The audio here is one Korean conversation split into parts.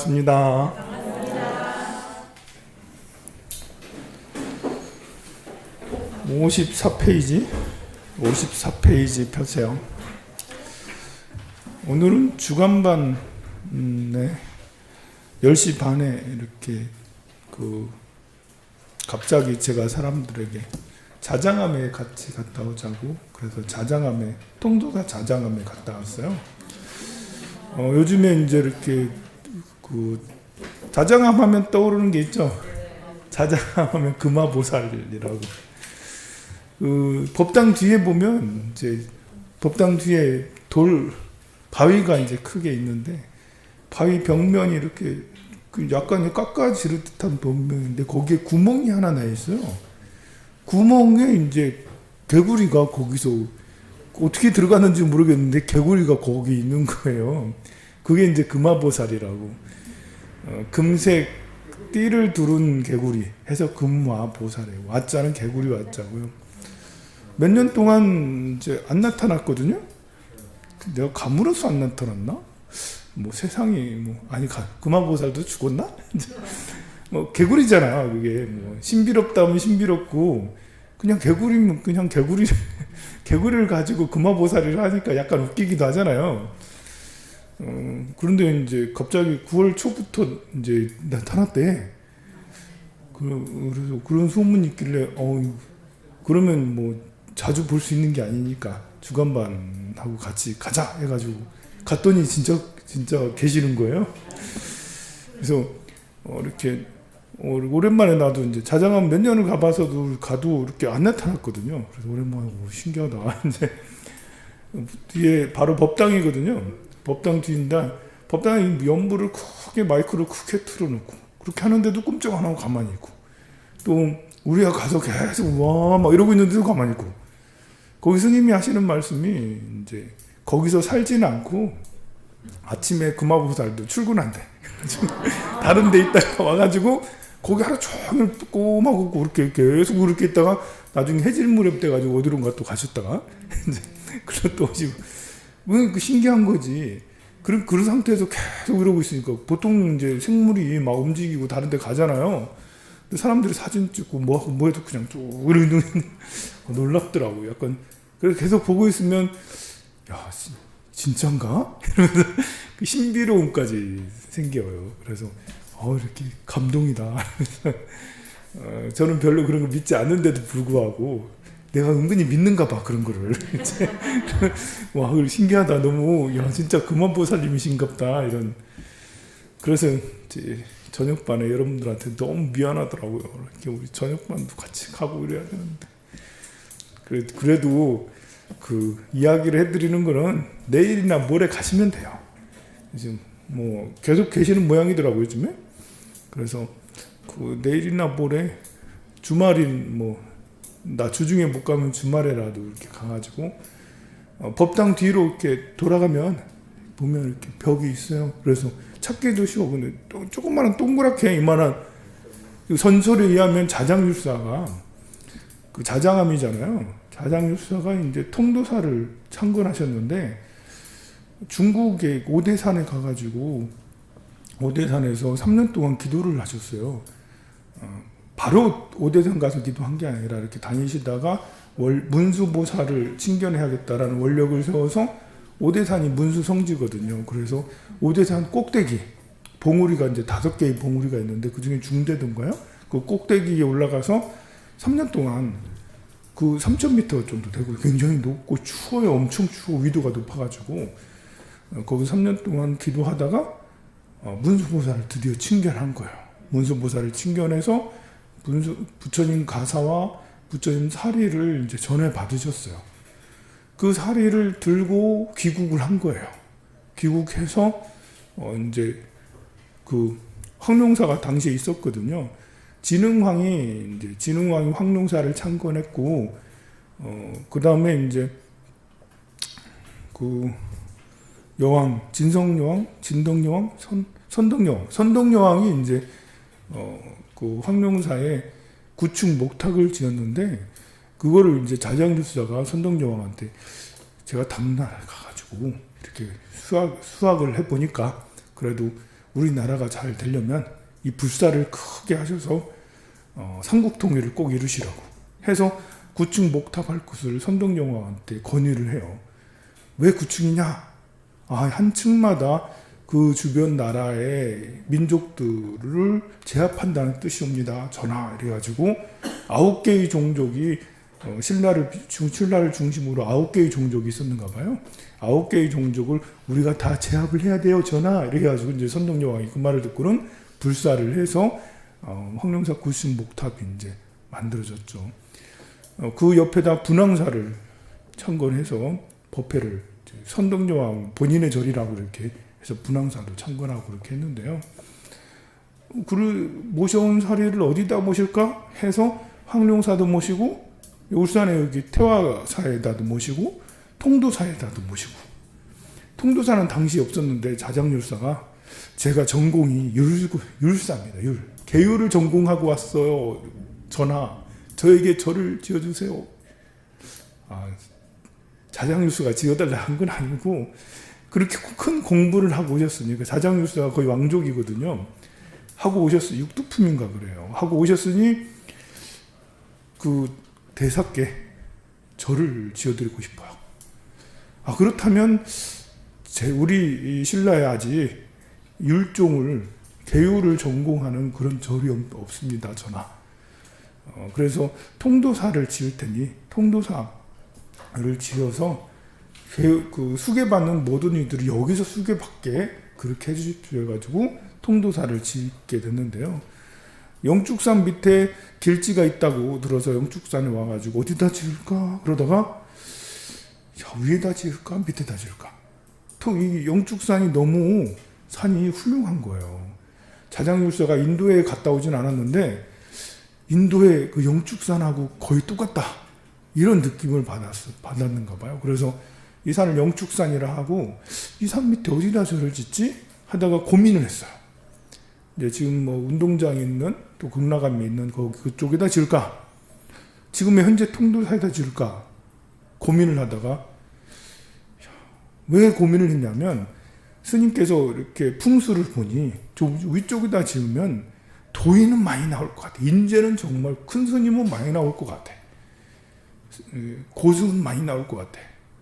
반갑습니다. 54페이지 펴세요. 오늘은 주간반 10시 반에 이렇게 갑자기 제가 사람들에게 자장암에 같이 갔다 오자고 그래서 통도사 자장암에 갔다 왔어요. 요즘에 이제 이렇게 자장암 하면 떠오르는 게 있죠. 자장암 하면 금화보살이라고. 법당 뒤에 보면 이제 법당 뒤에 바위가 이제 크게 있는데 바위 벽면이 이렇게 약간 깎아지를 듯한 벽면인데 거기에 구멍이 하나 나 있어요. 구멍에 이제 개구리가 거기서 어떻게 들어갔는지 모르겠는데 개구리가 거기 있는 거예요. 그게 이제 금화보살이라고. 금색 띠를 두른 개구리 해서 금화보살이에요. 와자는 개구리 와자고요. 몇 년 동안 이제 안 나타났거든요. 내가 가물어서 안 나타났나? 세상이 금화보살도 죽었나? 개구리잖아. 그게 신비롭다 하면 신비롭고 그냥 개구리면 그냥 개구리를 가지고 금화보살이를 하니까 약간 웃기기도 하잖아요. 그런데 이제 갑자기 9월 초부터 이제 나타났대. 그래서 그런 소문이 있길래 그러면 자주 볼 수 있는 게 아니니까 주간반하고 같이 가자 해가지고 갔더니 진짜 계시는 거예요. 그래서 이렇게 오랜만에 나도 이제 자장암 몇 년을 가도 이렇게 안 나타났거든요. 그래서 오랜만에 신기하다. 이제 뒤에 바로 법당이거든요. 법당 뒤인데 법당에 연불을 크게 마이크를 크게 틀어놓고 그렇게 하는데도 꼼짝 안 하고 가만히 있고 또 우리가 가서 계속 와 막 이러고 있는데도 가만히 있고 거기 스님이 하시는 말씀이 이제 거기서 살지는 않고 아침에 금화보살도 출근한대. 다른 데 있다가 와가지고 거기 하루 종일 꼬마고 그렇게 계속 그렇게 있다가 나중에 해질무렵 돼가지고 어디론가 또 가셨다가 이제 그리고 또 오시고 신기한 거지. 그런 상태에서 계속 이러고 있으니까 보통 이제 생물이 막 움직이고 다른 데 가잖아요. 근데 사람들이 사진 찍고 뭐 해도 그냥 쭉 이러는 놀랍더라고. 약간 그래서 계속 보고 있으면 야 진짠가? 이러면서 그 신비로움까지 생겨요. 그래서 이렇게 감동이다. 저는 별로 그런 거 믿지 않는데도 불구하고 내가 은근히 믿는가 봐 그런 거를. 와 신기하다. 너무 진짜 금화보살님이신갑다 이런. 그래서 이제 저녁반에 여러분들한테 너무 미안하더라고요. 이렇게 우리 저녁반도 같이 가고 이래야 되는데. 그래도 이야기를 해드리는 거는 내일이나 모레 가시면 돼요. 지금 계속 계시는 모양이더라고요 요즘에. 그래서 내일이나 모레 주말인 나 주중에 못 가면 주말에라도 이렇게 가가지고 법당 뒤로 이렇게 돌아가면 보면 이렇게 벽이 있어요. 그래서 찾기도 쉬워. 근데 조그마한 동그랗게 이만한 선설에 의하면 자장율사가 자장암이잖아요. 자장율사가 이제 통도사를 창건하셨는데 중국의 오대산에 가가지고 오대산에서 3년 동안 기도를 하셨어요. 바로 오대산 가서 기도한 게 아니라 이렇게 다니시다가 문수보살을 칭견해야겠다라는 원력을 세워서 오대산이 문수 성지거든요. 그래서 오대산 꼭대기 봉우리가 이제 5개의 봉우리가 있는데 그 중에 중대도인가요? 그 꼭대기에 올라가서 3년 동안 3,000m 정도 되고 굉장히 높고 추워요. 엄청 추워. 위도가 높아가지고 거기 3년 동안 기도하다가 문수보살을 드디어 칭견한 거예요. 문수보살을 칭견해서 부처님 가사와 부처님 사리를 이제 전해 받으셨어요. 그 사리를 들고 귀국을 한 거예요. 귀국해서 이제 황룡사가 당시에 있었거든요. 진흥왕이 황룡사를 창건했고 그 다음에 이제 여왕 진성여왕, 진덕여왕, 선덕여왕이 이제 황룡사에 구축 목탁을 지었는데 그거를 이제 자장율사가 선덕여왕한테 제가 다음날 가가지고 이렇게 수학을 해보니까 그래도 우리나라가 잘 되려면 이 불사를 크게 하셔서 삼국통일을 꼭 이루시라고 해서 9층 목탑할 것을 선덕여왕한테 건의를 해요. 왜 9층이냐? 한 층마다 그 주변 나라의 민족들을 제압한다는 뜻이옵니다. 전하. 이래가지고 9개의 종족이 신라를 중심으로 9개의 종족이 있었는가 봐요. 9개의 종족을 우리가 다 제압을 해야 돼요. 전하. 이래가지고 이제 선덕여왕이 그 말을 듣고는 불사를 해서 황룡사 9층 목탑이 이제 만들어졌죠. 그 옆에다 분황사를 창건해서 법회를 선덕여왕 본인의 절이라고 이렇게 해서 분황사도 창건하고 그렇게 했는데요. 그를 모셔온 사리를 어디다 모실까 해서 황룡사도 모시고 울산에 여기 태화사에다도 모시고 통도사에다도 모시고. 통도사는 당시 없었는데 자장율사가 제가 전공이 율사입니다. 계율을 전공하고 왔어요. 전하, 저에게 절을 지어주세요. 자장율사가 지어달라 한 건 아니고 그렇게 큰 공부를 하고 오셨으니까 자장율사가 거의 왕족이거든요. 하고 오셨어요. 육두품인가 그래요. 하고 오셨으니 그 대사께 절을 지어드리고 싶어요. 그렇다면 우리 신라에 아직 율종을 계율을 전공하는 그런 절이 없습니다. 전하. 그래서 통도사를 지을 테니 통도사를 지어서 그 수계받는 모든 이들이 여기서 수계받게 그렇게 해주십시오 해가지고 통도사를 짓게 됐는데요. 영축산 밑에 길지가 있다고 들어서 영축산에 와가지고 어디다 지을까 그러다가 위에다 지을까 밑에다 지을까. 이 영축산이 너무 산이 훌륭한 거예요. 자장율사가 인도에 갔다 오진 않았는데 인도의 그 영축산하고 거의 똑같다 이런 느낌을 받았는가 봐요. 그래서 이 산을 영축산이라 하고 이 산 밑에 어디다 절을 짓지 하다가 고민을 했어요. 이제 지금 뭐 운동장에 있는 또 극락암에 있는 그쪽에다 지을까? 지금의 현재 통도사에다 지을까? 고민을 하다가 왜 고민을 했냐면 스님께서 이렇게 풍수를 보니 좀 위쪽에다 지으면 도인은 많이 나올 것 같아. 인재는 정말 큰 스님은 많이 나올 것 같아. 고수는 많이 나올 것 같아.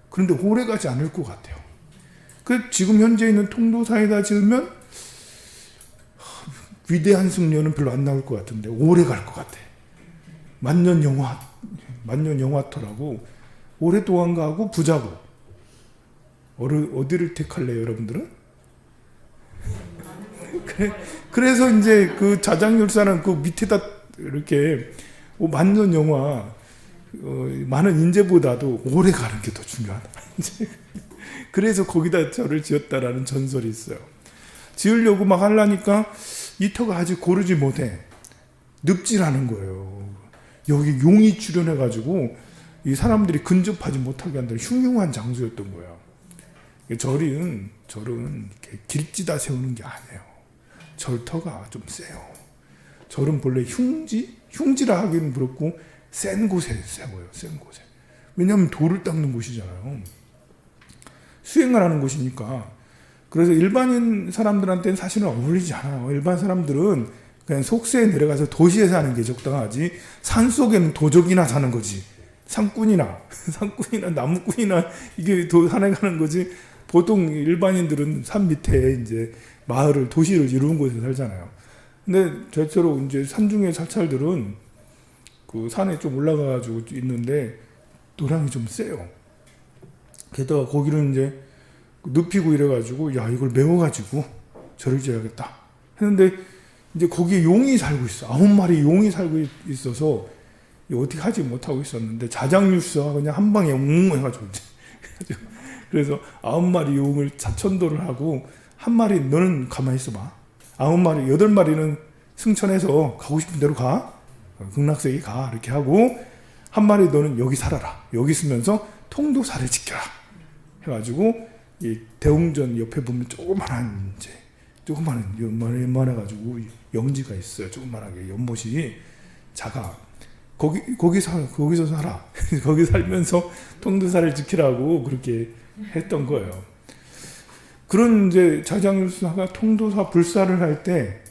그런데 오래 가지 않을 것 같아요. 지금 현재 있는 통도사에다 지으면 위대한 승려는 별로 안 나올 것 같은데 오래 갈 것 같아. 만년 영화터라고 오랫동안 가고 부자고. 어디를 택할래요, 여러분들은? 그래서 이제 그 자장율사는 그 밑에다 이렇게 만년 영화 많은 인재보다도 오래 가는 게 더 중요하다. 그래서 거기다 절을 지었다라는 전설이 있어요. 지으려고 막 하려니까 이 터가 아직 고르지 못해. 늪지라는 거예요. 여기 용이 출현해가지고 이 사람들이 근접하지 못하게 한다는 흉흉한 장소였던 거예요. 절은 이렇게 길지다 세우는 게 아니에요. 절터가 좀 세요. 절은 본래 흉지라 하기는 그렇고 센 곳에 세워요. 센 곳에. 왜냐하면 돌을 닦는 곳이잖아요. 수행을 하는 곳이니까. 그래서 일반인 사람들한테는 사실은 어울리지 않아요. 일반 사람들은 그냥 속세에 내려가서 도시에 사는 게 적당하지 산속에는 도적이나 사는 거지. 산꾼이나 나무꾼이나 이게 산에 가는 거지. 보통 일반인들은 산 밑에 이제 마을을 도시를 이루는 곳에 살잖아요. 근데 저처럼 이제 산중의 사찰들은 그 산에 좀 올라가가지고 있는데 노량이 좀 세요. 게다가 거기는 이제 눕히고 이래가지고 야 이걸 메워가지고 절을 지어야겠다 했는데 이제 거기에 용이 살고 있어. 9마리 용이 살고 있어서 어떻게 하지 못하고 있었는데 자장율사가 그냥 한 방에 해가지고 그래서 9마리 용을 자천도를 하고 한 마리 너는 가만히 있어봐. 9마리 8마리는 승천해서 가고 싶은 대로 가. 극락세계 가. 이렇게 하고 한 마리 너는 여기 살아라. 여기 있으면서 통도사를 지켜라. 해가지고 이 대웅전 옆에 보면 조그만한 연만해가지고 영지가 있어요. 조그만하게 연못이 작아. 거기서 살아. 거기 살면서 통도사를 지키라고 그렇게 했던 거예요. 그런 이제 자장율사가 통도사 불사를 할 때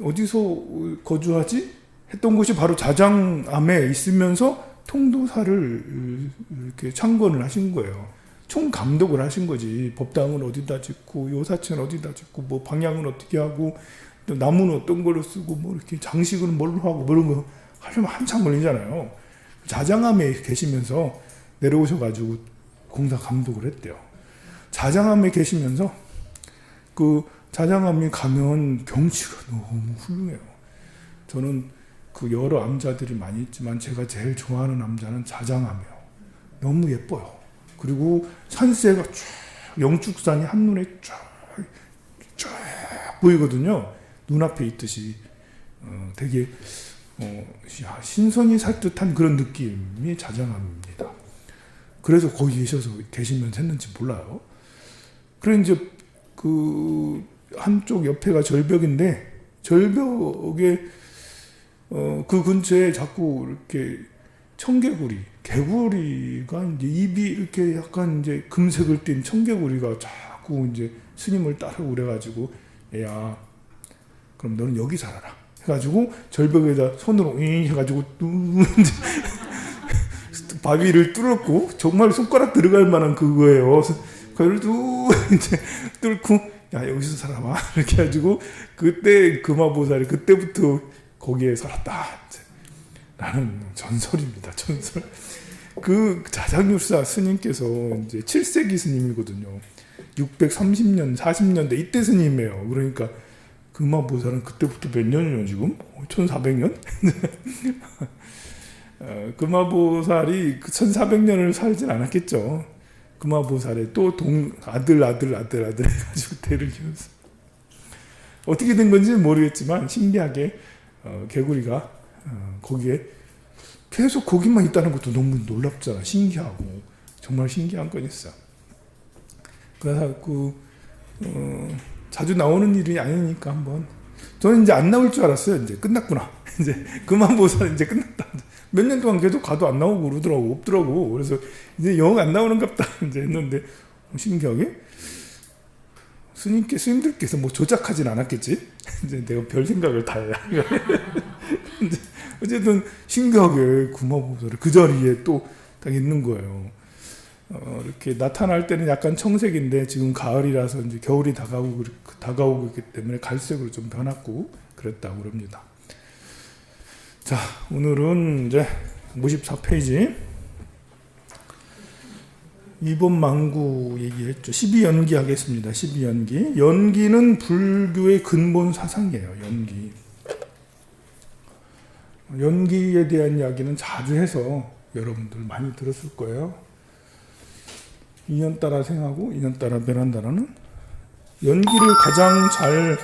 어디서 거주하지? 했던 곳이 바로 자장암에 있으면서 통도사를 이렇게 창건을 하신 거예요. 총 감독을 하신 거지. 법당은 어디다 짓고, 요사체는 어디다 짓고, 뭐 방향은 어떻게 하고, 또 나무는 어떤 걸로 쓰고, 뭐 이렇게 장식은 뭘로 하고, 뭐 이런 거 하려면 한참 걸리잖아요. 자장암에 계시면서 내려오셔가지고 공사 감독을 했대요. 자장암에 계시면서 그 자장암에 가면 경치가 너무 훌륭해요. 저는 그 여러 암자들이 많이 있지만 제가 제일 좋아하는 암자는 자장암이에요. 너무 예뻐요. 그리고 산세가 쫙 영축산이 한눈에 쫙 보이거든요. 눈앞에 있듯이 되게 신선이 살 듯한 그런 느낌이 자장암입니다. 그래서 거기 계시면서 했는지 몰라요. 그래 이제 그 한쪽 옆에가 절벽인데 절벽에 그 근처에 자꾸 이렇게 개구리가 이제 입이 이렇게 약간 이제 금색을 띤 청개구리가 자꾸 이제 스님을 따르고 그래가지고 얘야 그럼 너는 여기 살아라 해가지고 절벽에다 손으로 해가지고 바위를 뚫었고 정말 손가락 들어갈 만한 그거예요. 그걸 이제 뚫고 야 여기서 살아봐 이렇게 해가지고 그때 금화보살이 그때부터 거기에 살았다 라는 전설입니다. 전설. 그 자장율사 스님께서 이제 7세기 스님이거든요. 630년 40년대 이때 스님이에요. 그러니까 금화보살은 그때부터 몇 년이요 지금? 1400년? 금화보살이 1400년을 살진 않았겠죠. 금화보살의 또 아들 해가지고 대를 키웠어. 어떻게 된 건지 모르겠지만 신기하게 개구리가 거기에 계속 거기만 있다는 것도 너무 놀랍잖아. 신기하고 정말 신기한 건 있어. 그래서 자주 나오는 일이 아니니까 한번 저는 이제 안 나올 줄 알았어요. 이제 끝났구나. 이제 금화보살 이제 끝났다. 몇 년 동안 계속 가도 안 나오고 그러더라고. 없더라고. 그래서 이제 영 안 나오는갑다. 이제 했는데 신기하게 스님들께서 뭐 조작하진 않았겠지. 이제 내가 별 생각을 다 해야. 어쨌든 신기하게 금화보살이 그 자리에 또 딱 있는 거예요. 이렇게 나타날 때는 약간 청색인데 지금 가을이라서 이제 겨울이 다가오고 있기 때문에 갈색으로 좀 변했고 그랬다고 그럽니다. 자, 오늘은 이제 54페이지 2번 망구 얘기했죠. 12연기 하겠습니다. 12연기. 연기는 불교의 근본 사상이에요. 연기에 대한 이야기는 자주 해서 여러분들 많이 들었을 거예요. 인연 따라 생하고 인연 따라 변한다라는 연기를 가장 잘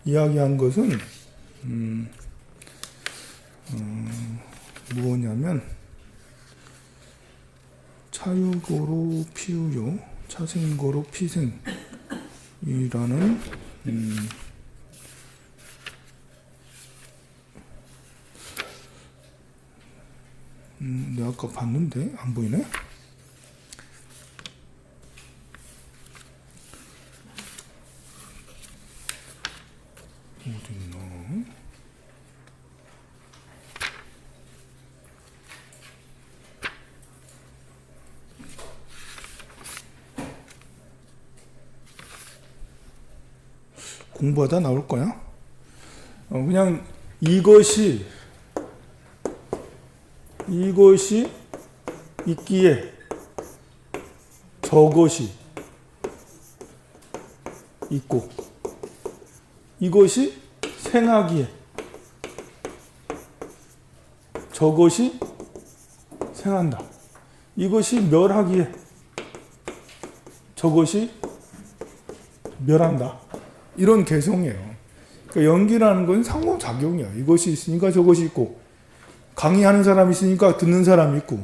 이야기한 것은 무엇냐면 차유고로 피우요 차생고로 피생이라는 내가 아까 봤는데 안 보이네. 어딨나? 공부하다 나올 거야. 그냥 이것이 있기에 저것이 있고 이것이 생하기에 저것이 생한다. 이것이 멸하기에 저것이 멸한다. 이런 개성이에요. 그러니까 연기라는 건 상호작용이야. 이것이 있으니까 저것이 있고 강의하는 사람이 있으니까 듣는 사람이 있고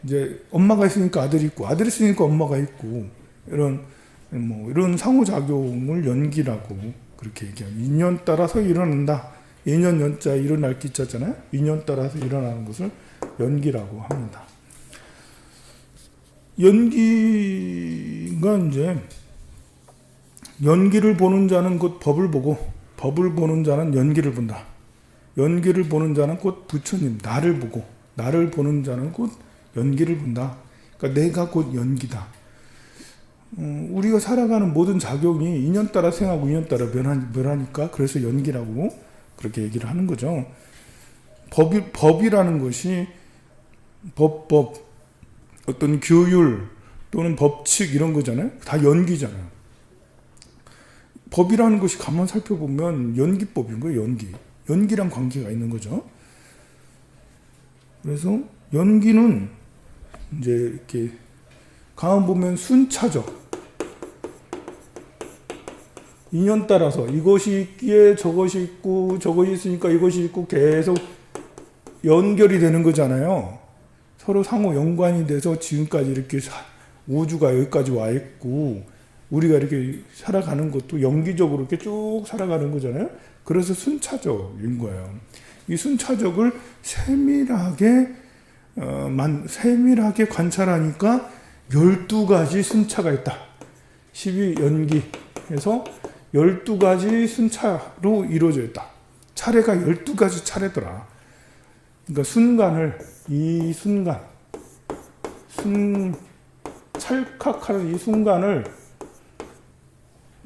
이제 엄마가 있으니까 아들이 있고 아들이 있으니까 엄마가 있고 이런 상호작용을 연기라고 그렇게 얘기합니다. 인연 따라서 일어난다. 인연 연자 일어날 기자잖아요. 인연 따라서 일어나는 것을 연기라고 합니다. 연기가 이제 연기를 보는 자는 곧 법을 보고 법을 보는 자는 연기를 본다. 연기를 보는 자는 곧 부처님 나를 보고 나를 보는 자는 곧 연기를 본다. 그러니까 내가 곧 연기다. 우리가 살아가는 모든 작용이 인연 따라 생하고 인연 따라 멸하니까 그래서 연기라고 그렇게 얘기를 하는 거죠. 법이라는 것이 법 어떤 규율 또는 법칙 이런 거잖아요. 다 연기잖아요. 법이라는 것이 가만 살펴보면 연기법인 거예요. 연기랑 관계가 있는 거죠. 그래서 연기는 이제 이렇게 가만 보면 순차적 인연 따라서 이것이 있기에 저것이 있고 저것이 있으니까 이것이 있고 계속 연결이 되는 거잖아요. 서로 상호 연관이 돼서 지금까지 이렇게 우주가 여기까지 와 있고 우리가 이렇게 살아가는 것도 연기적으로 이렇게 쭉 살아가는 거잖아요. 그래서 순차적인 거예요. 이 순차적을 세밀하게 관찰하니까 12가지 순차가 있다. 12연기에서 12가지 순차로 이루어져 있다. 차례가 12가지 차례더라. 그러니까 순간을 이 순간 찰칵하는 이 순간을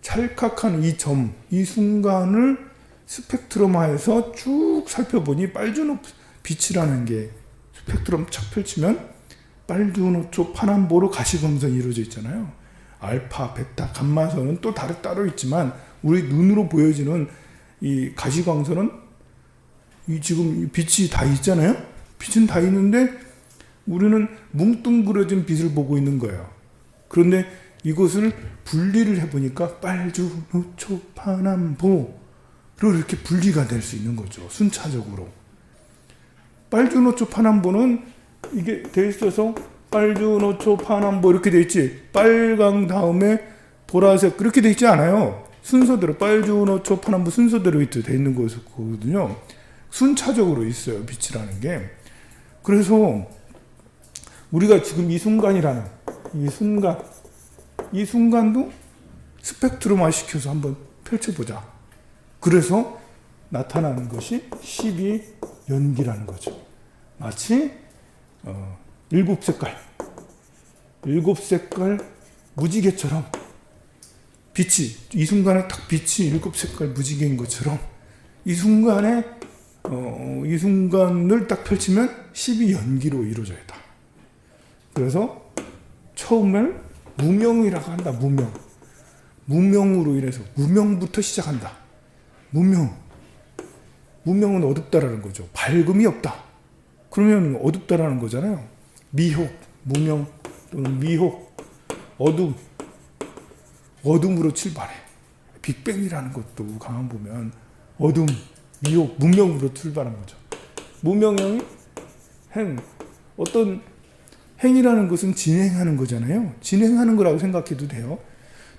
찰칵하는 이 점, 이 순간을 스펙트럼화해서 쭉 살펴보니 빨주노 빛이라는 게 스펙트럼 착 펼치면 빨주노초 파남보로 가시광선이 이루어져 있잖아요. 알파, 베타, 감마선은 또 따로 있지만 우리 눈으로 보여지는 이 가시광선은 지금 빛이 다 있잖아요. 빛은 다 있는데 우리는 뭉뚱그려진 빛을 보고 있는 거예요. 그런데 이것을 분리를 해보니까 빨주노초 파남보로 이렇게 분리가 될 수 있는 거죠. 순차적으로. 빨주노초 파남보는 이게 돼 있어서 빨주노초 파남보 이렇게 돼 있지. 빨강 다음에 보라색 그렇게 돼 있지 않아요. 순서대로 빨주노초 파남보 순서대로 돼 있는 거거든요. 순차적으로 있어요. 빛이라는 게. 그래서 우리가 지금 이 순간이라는 이 순간도 스펙트럼화 시켜서 한번 펼쳐보자. 그래서 나타나는 것이 12연기라는 거죠. 마치 7색깔 무지개처럼 빛이 이 순간에 딱 빛이 7색깔 무지개인 것처럼 이 순간에 이 순간을 딱 펼치면 12연기로 이루어져 있다. 그래서 처음을 무명이라고 한다. 무명으로 인해서 무명부터 시작한다. 무명은 어둡다라는 거죠. 밝음이 없다. 그러면 어둡다라는 거잖아요. 미혹, 무명 또는 미혹, 어둠으로 출발해. 빅뱅이라는 것도 가만 보면 어둠, 미혹, 무명으로 출발한 거죠. 무명형이 어떤 행이라는 것은 진행하는 거잖아요. 진행하는 거라고 생각해도 돼요.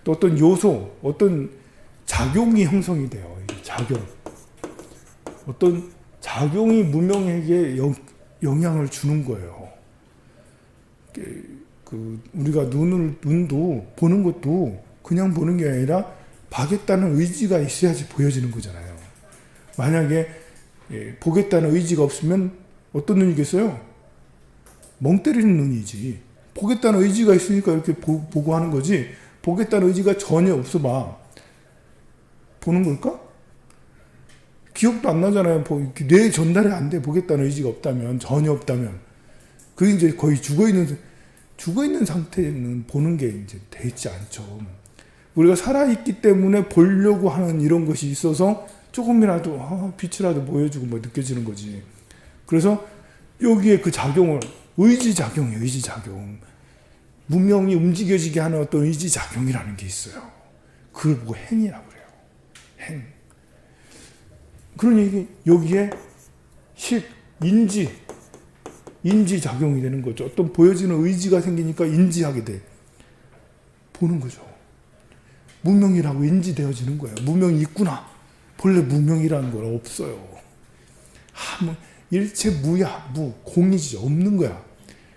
또 어떤 요소, 어떤 작용이 형성이 돼요. 작용. 어떤 작용이 무명에게 영향을 주는 거예요. 우리가 눈도 보는 것도 그냥 보는 게 아니라 봐겠다는 의지가 있어야지 보여지는 거잖아요. 만약에 보겠다는 의지가 없으면 어떤 눈이겠어요? 멍 때리는 눈이지. 보겠다는 의지가 있으니까 이렇게 보고 하는 거지. 보겠다는 의지가 전혀 없어 봐. 보는 걸까? 기억도 안 나잖아요. 뇌 전달이 안 돼. 보겠다는 의지가 없다면, 전혀 없다면. 그게 이제 거의 죽어있는 상태는 보는 게 이제 되지 않죠. 우리가 살아있기 때문에 보려고 하는 이런 것이 있어서 조금이라도 빛이라도 보여주고 뭐 느껴지는 거지. 그래서 여기에 그 작용을 의지작용이에요. 의지작용. 문명이 움직여지게 하는 어떤 의지작용이라는 게 있어요. 그걸 보고 행이라고 그래요. 행. 그러니 여기에 인지작용이 되는 거죠. 어떤 보여지는 의지가 생기니까 인지하게 돼. 보는 거죠. 무명이라고 인지되어지는 거예요. 무명이 있구나. 본래 무명이라는 건 없어요. 일체 무야, 공이지, 없는 거야.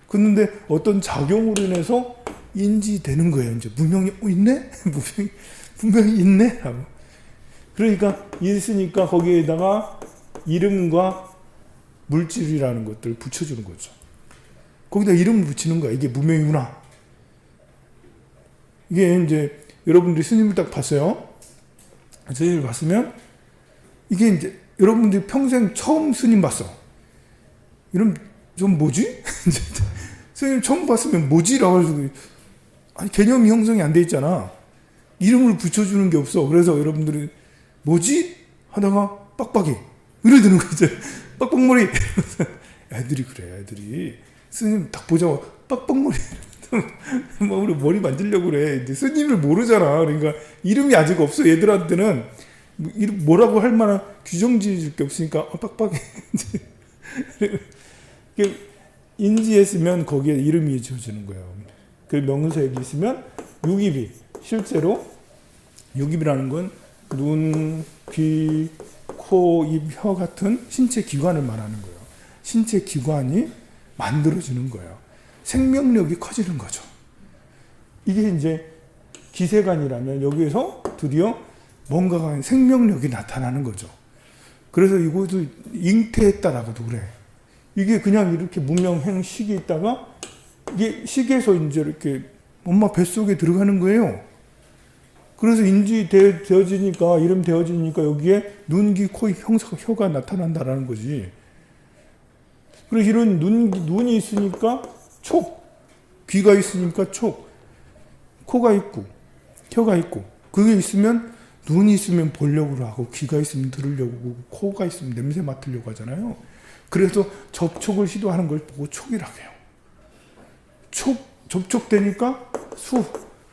그런데 어떤 작용으로 인해서 인지되는 거예요. 이제 무명이 있네? 분명히 있네 하고. 그러니까 있으니까 거기에다가 이름과 물질이라는 것들을 붙여주는 거죠. 거기다 이름을 붙이는 거야. 이게 무명이구나. 이게 이제 여러분들이 스님을 딱 봤어요. 스님을 봤으면 이게 이제 여러분들이 평생 처음 스님 봤어. 이러면 좀 뭐지? 스님 처음 봤으면 뭐지라고 해서 아니 개념이 형성이 안 돼 있잖아. 이름을 붙여주는 게 없어. 그래서 여러분들이 뭐지? 하다가 빡빡이 이래 되는 거죠. 빡빡머리. 애들이 그래. 애들이 스님 딱 보자고 빡빡머리. 뭐 우리 머리 만지려고 그래. 근데 스님을 모르잖아. 그러니까 이름이 아직 없어. 얘들한테는 뭐라고 할 만한 규정지을 게 없으니까 빡빡이. 인지했으면 거기에 이름이 지어지는 거예요. 그 명사역이 있으면 유기비. 실제로 유기비라는 건 눈, 귀, 코, 입, 혀 같은 신체 기관을 말하는 거예요. 신체 기관이 만들어지는 거예요. 생명력이 커지는 거죠. 이게 이제 기세관이라면 여기에서 드디어 뭔가가 생명력이 나타나는 거죠. 그래서 이것도 잉태했다라고도 그래. 이게 그냥 이렇게 무명행식이 있다가 이게 식에서 이제 이렇게 엄마 뱃속에 들어가는 거예요. 그래서 인지되어지니까 이름 되어지니까 여기에 눈, 귀, 코, 입, 혀가 나타난다라는 거지. 그래서 이런 눈이 있으니까 촉, 귀가 있으니까 촉, 코가 있고 혀가 있고 그게 있으면 눈이 있으면 보려고 하고 귀가 있으면 들으려고 하고 코가 있으면 냄새 맡으려고 하잖아요. 그래서 접촉을 시도하는 걸 보고 촉이라고 해요. 접촉되니까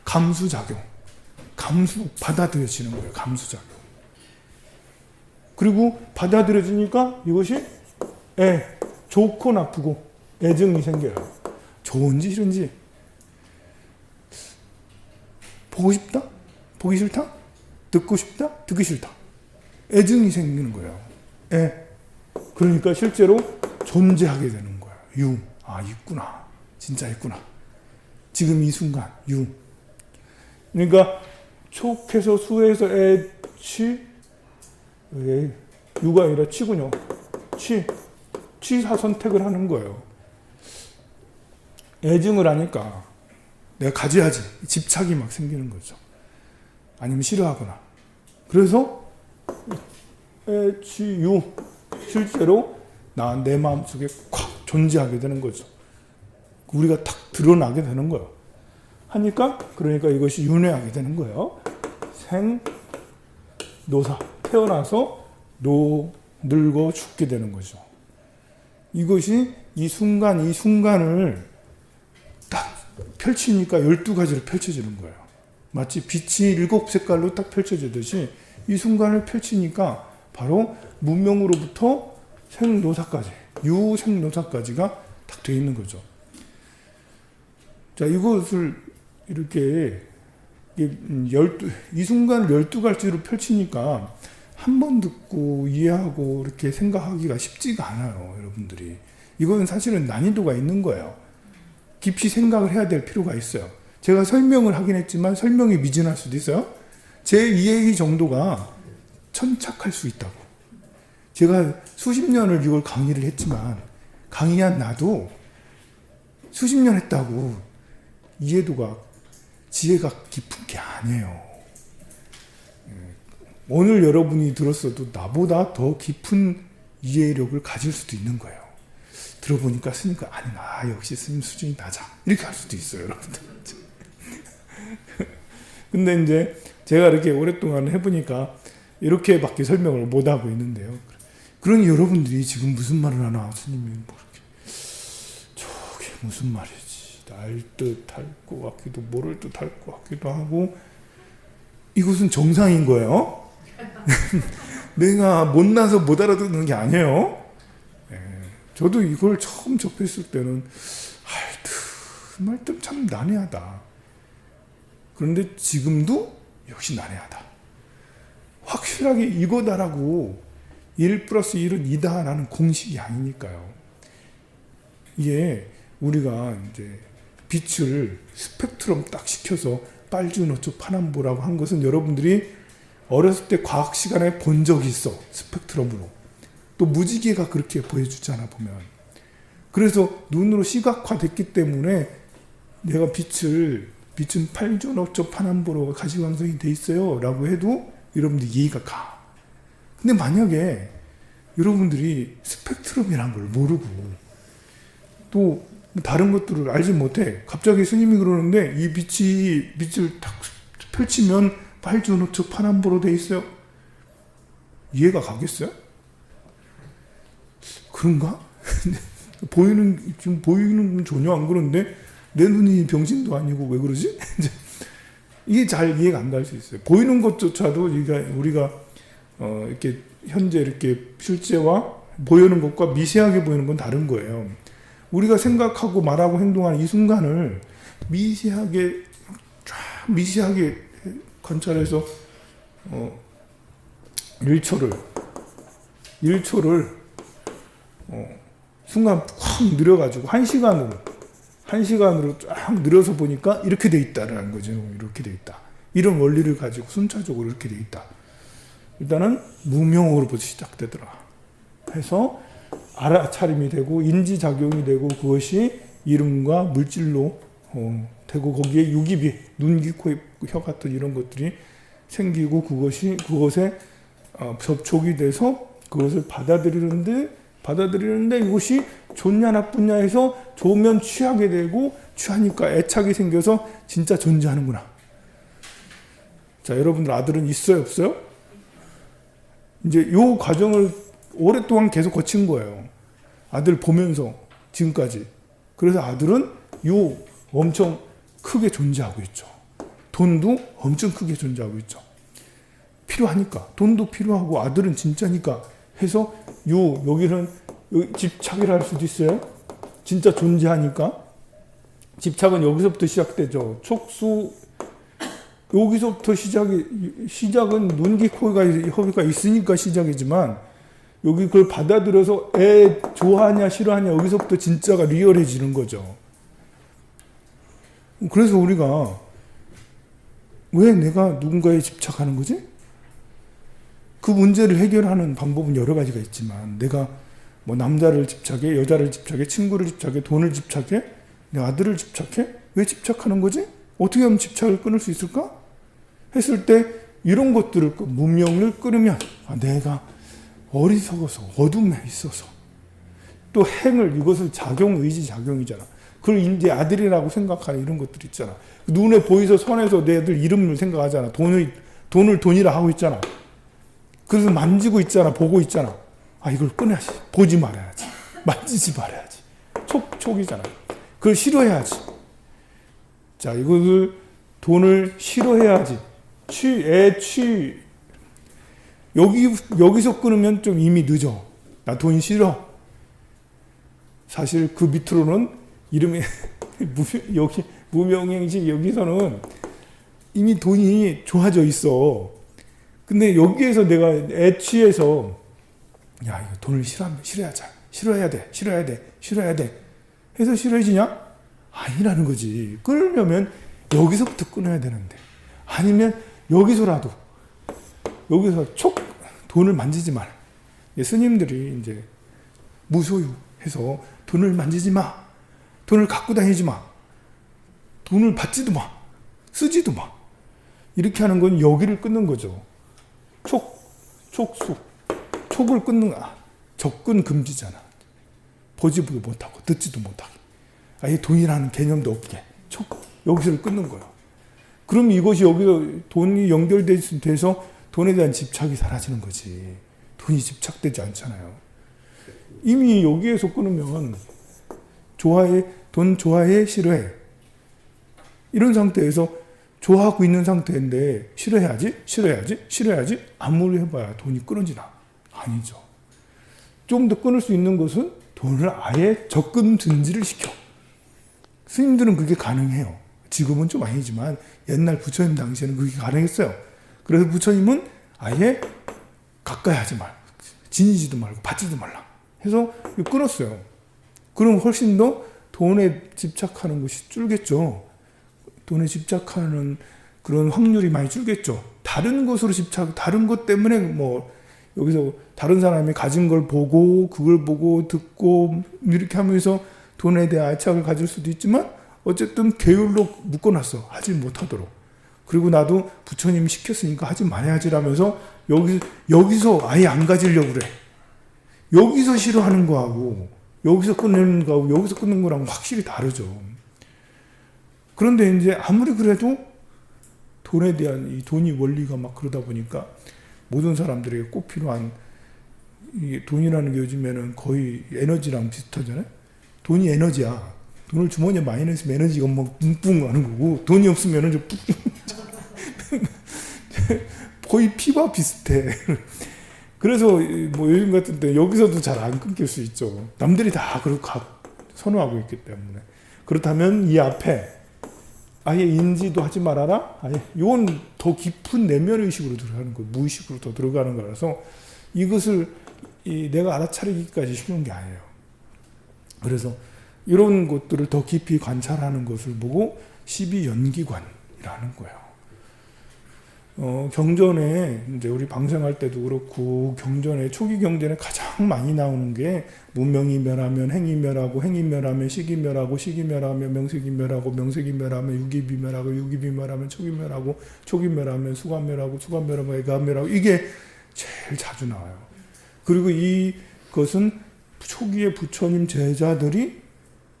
감수작용. 받아들여지는 거예요. 감수작용. 그리고 받아들여지니까 이것이 좋고 나쁘고 애증이 생겨요. 좋은지 싫은지 보고 싶다? 보기 싫다? 듣고 싶다? 듣기 싫다. 애증이 생기는 거예요. 그러니까 실제로 존재하게 되는 거예요. 있구나. 진짜 있구나. 지금 이 순간 그러니까 촉해서 수에서 유가 아니라 치군요. 취사 선택을 하는 거예요. 애증을 하니까 내가 가져야지 집착이 막 생기는 거죠. 아니면 싫어하거나. 그래서 실제로 내 마음속에 콱 존재하게 되는 거죠. 우리가 탁 드러나게 되는 거예요. 그러니까 이것이 윤회하게 되는 거예요. 생노사. 태어나서 늙어 죽게 되는 거죠. 이것이 이 순간을 딱 펼치니까 12가지로 펼쳐지는 거예요. 마치 빛이 7색깔로 딱 펼쳐지듯이 이 순간을 펼치니까 바로 무명으로부터 생노사까지, 유생노사까지가 딱 되어 있는 거죠. 자, 이것을 이렇게 이 순간을 12가지로 펼치니까 한 번 듣고 이해하고 이렇게 생각하기가 쉽지가 않아요, 여러분들이. 이건 사실은 난이도가 있는 거예요. 깊이 생각을 해야 될 필요가 있어요. 제가 설명을 하긴 했지만 설명이 미진할 수도 있어요. 제 이해의 정도가 천착할 수 있다고. 제가 수십 년을 이걸 강의를 했지만 강의한 나도 수십 년 했다고 이해도가 지혜가 깊은 게 아니에요. 오늘 여러분이 들었어도 나보다 더 깊은 이해력을 가질 수도 있는 거예요. 들어보니까 스님과 아니나 역시 스님 수준이 낮아 이렇게 할 수도 있어요, 여러분들. 근데 이제 제가 이렇게 오랫동안 해보니까 이렇게밖에 설명을 못 하고 있는데요. 그러니 여러분들이 지금 무슨 말을 하나 스님이 뭐 이렇게 저게 무슨 말이지 알 듯 할 것 같기도 모를 듯 할 것 같기도 하고 이것은 정상인 거예요. 내가 못나서 못 알아듣는 게 아니에요. 저도 이걸 처음 접했을 때는 말씀 참 난해하다. 그런데 지금도 역시 난해하다. 확실하게 이거다라고 1 플러스 1은 2다라는 공식이 아니니까요. 이게 우리가 이제 빛을 스펙트럼 딱 시켜서 빨주노초 파남보라고 한 것은 여러분들이 어렸을 때 과학 시간에 본 적이 있어. 스펙트럼으로. 또 무지개가 그렇게 보여주잖아 보면. 그래서 눈으로 시각화됐기 때문에 내가 빛은 빨주노초 파남보로 가시광선이 돼 있어요 라고 해도 여러분들 이해가 가. 근데 만약에 여러분들이 스펙트럼이란 걸 모르고 또 다른 것들을 알지 못해. 갑자기 스님이 그러는데 이 빛을 딱 펼치면 빨주노초 파남보로 돼 있어요. 이해가 가겠어요? 그런가? 지금 보이는 건 전혀 안 그런데 내 눈이 병신도 아니고 왜 그러지? 이게 잘 이해가 안 갈 수 있어요. 보이는 것조차도 우리가 이렇게 현재 이렇게 실제와 보이는 것과 미세하게 보이는 건 다른 거예요. 우리가 생각하고 말하고 행동하는 이 순간을 미세하게 관찰해서 1초를 순간 확 느려가지고 1시간으로 쫙 늘려서 보니까 이렇게 돼 있다라는 거죠. 이렇게 돼 있다. 이런 원리를 가지고 순차적으로 이렇게 돼 있다. 일단은 무명으로부터 시작되더라. 해서 알아차림이 되고 인지작용이 되고 그것이 이름과 물질로 되고 거기에 유기비, 눈, 귀, 코, 혀 같은 이런 것들이 생기고 그것에 접촉이 돼서 그것을 받아들이는데 이것이 좋냐 나쁘냐 해서 좋으면 취하게 되고 취하니까 애착이 생겨서 진짜 존재하는구나. 자, 여러분들 아들은 있어요, 없어요? 이제 이 과정을 오랫동안 계속 거친 거예요. 아들 보면서 지금까지. 그래서 아들은 엄청 크게 존재하고 있죠. 돈도 엄청 크게 존재하고 있죠. 필요하니까. 돈도 필요하고 아들은 진짜니까 해서 여기는 집착이라 할 수도 있어요. 진짜 존재하니까. 집착은 여기서부터 시작되죠. 촉수 여기서부터 시작은 눈, 귀, 코, 혀가 있으니까 시작이지만 여기 그걸 받아들여서 애 좋아하냐 싫어하냐 여기서부터 진짜가 리얼해지는 거죠. 그래서 우리가 왜 내가 누군가에 집착하는 거지? 그 문제를 해결하는 방법은 여러 가지가 있지만 내가 뭐 남자를 집착해, 여자를 집착해, 친구를 집착해, 돈을 집착해, 내 아들을 집착해? 왜 집착하는 거지? 어떻게 하면 집착을 끊을 수 있을까? 했을 때 이런 것들을 문명을 끊으면 내가 어리석어서 어둠에 있어서 또 이것을 의지 작용이잖아. 그걸 이제 아들이라고 생각하는 이런 것들 있잖아. 눈에 보이서 선에서 내 아들 이름을 생각하잖아. 돈을 돈이라 하고 있잖아. 그래서 만지고 있잖아. 보고 있잖아. 이걸 끊어야지. 보지 말아야지. 만지지 말아야지. 촉이잖아. 그걸 싫어해야지. 자, 이것을 돈을 싫어해야지. 여기서 끊으면 좀 이미 늦어. 나 돈 싫어. 사실 그 밑으로는 이름이 여기 무명행식 여기서는 이미 돈이 좋아져 있어. 근데 여기에서 내가 애취해서 이거 돈을 싫어해야 돼. 해서 싫어지냐? 아니라는 거지. 끊으려면 여기서부터 끊어야 되는데. 아니면 여기서 돈을 만지지 마. 스님들이 이제 무소유해서 돈을 만지지 마. 돈을 갖고 다니지 마. 돈을 받지도 마. 쓰지도 마. 이렇게 하는 건 여기를 끊는 거죠. 촉수. 촉을 끊는 거야. 접근 금지잖아. 보지도 못하고 듣지도 못하고. 아예 돈이라는 개념도 없게. 여기서를 끊는 거예요. 그럼 이것이 여기서 돈이 연결돼서 돈에 대한 집착이 사라지는 거지. 돈이 집착되지 않잖아요. 이미 여기에서 끊으면 돈 좋아해, 싫어해. 이런 상태에서 좋아하고 있는 상태인데 싫어해야지. 아무리 해봐야 돈이 끊어지나? 아니죠. 좀 더 끊을 수 있는 것은 돈을 아예 적금 증지를 시켜. 스님들은 그게 가능해요. 지금은 좀 아니지만 옛날 부처님 당시에는 그게 가능했어요. 그래서 부처님은 아예 가까이 하지 말고 지니지도 말고 받지도 말라 해서 끊었어요. 그럼 훨씬 더 돈에 집착하는 것이 줄겠죠. 돈에 집착하는 그런 확률이 많이 줄겠죠. 다른 것으로 집착, 다른 것 때문에 뭐 여기서 다른 사람이 가진 걸 보고 그걸 보고 듣고 이렇게 하면서 돈에 대한 애착을 가질 수도 있지만 어쨌든 계율로 묶어놨어. 하지 못하도록. 그리고 나도 부처님이 시켰으니까 하지 말아야지라면서 여기서 아예 안 가지려고 그래. 여기서 싫어하는 거하고 여기서 끝내는 거하고 여기서 끊는 거랑 확실히 다르죠. 그런데 이제 아무리 그래도 돈에 대한 이 돈이 원리가 막 그러다 보니까 모든 사람들에게 꼭 필요한 이게 돈이라는 게 요즘에는 거의 에너지랑 비슷하잖아요. 돈이 에너지야. 돈을 주머니에 많이 넣으면 에너지가 막 뿡뿡 가는 거고 돈이 없으면 좀 거의 피와 비슷해. 그래서 뭐 요즘 같은 때 여기서도 잘 안 끊길 수 있죠. 남들이 다 그렇게 선호하고 있기 때문에. 그렇다면 이 앞에 아예 인지도 하지 말아라. 아예 이건 더 깊은 내면 의식으로 들어가는 거예요. 무의식으로 더 들어가는 거라서 이것을 내가 알아차리기까지 쉬운 게 아니에요. 그래서 이런 것들을 더 깊이 관찰하는 것을 보고 12연기관이라는 거예요. 경전에 이제 우리 방생할 때도 그렇고 경전에 초기 경전에 가장 많이 나오는 게 문명이 멸하면 행이 멸하고 행이 멸하면 식이 멸하고 식이 멸하면 명색이 멸하고 명색이 멸하면 유기비 멸하고 유기비 멸하면 촉이 멸하고 촉이 멸하면 수가 멸하고 수가 멸하면 애가 멸하고 이게 제일 자주 나와요. 그리고 이것은 초기의 부처님 제자들이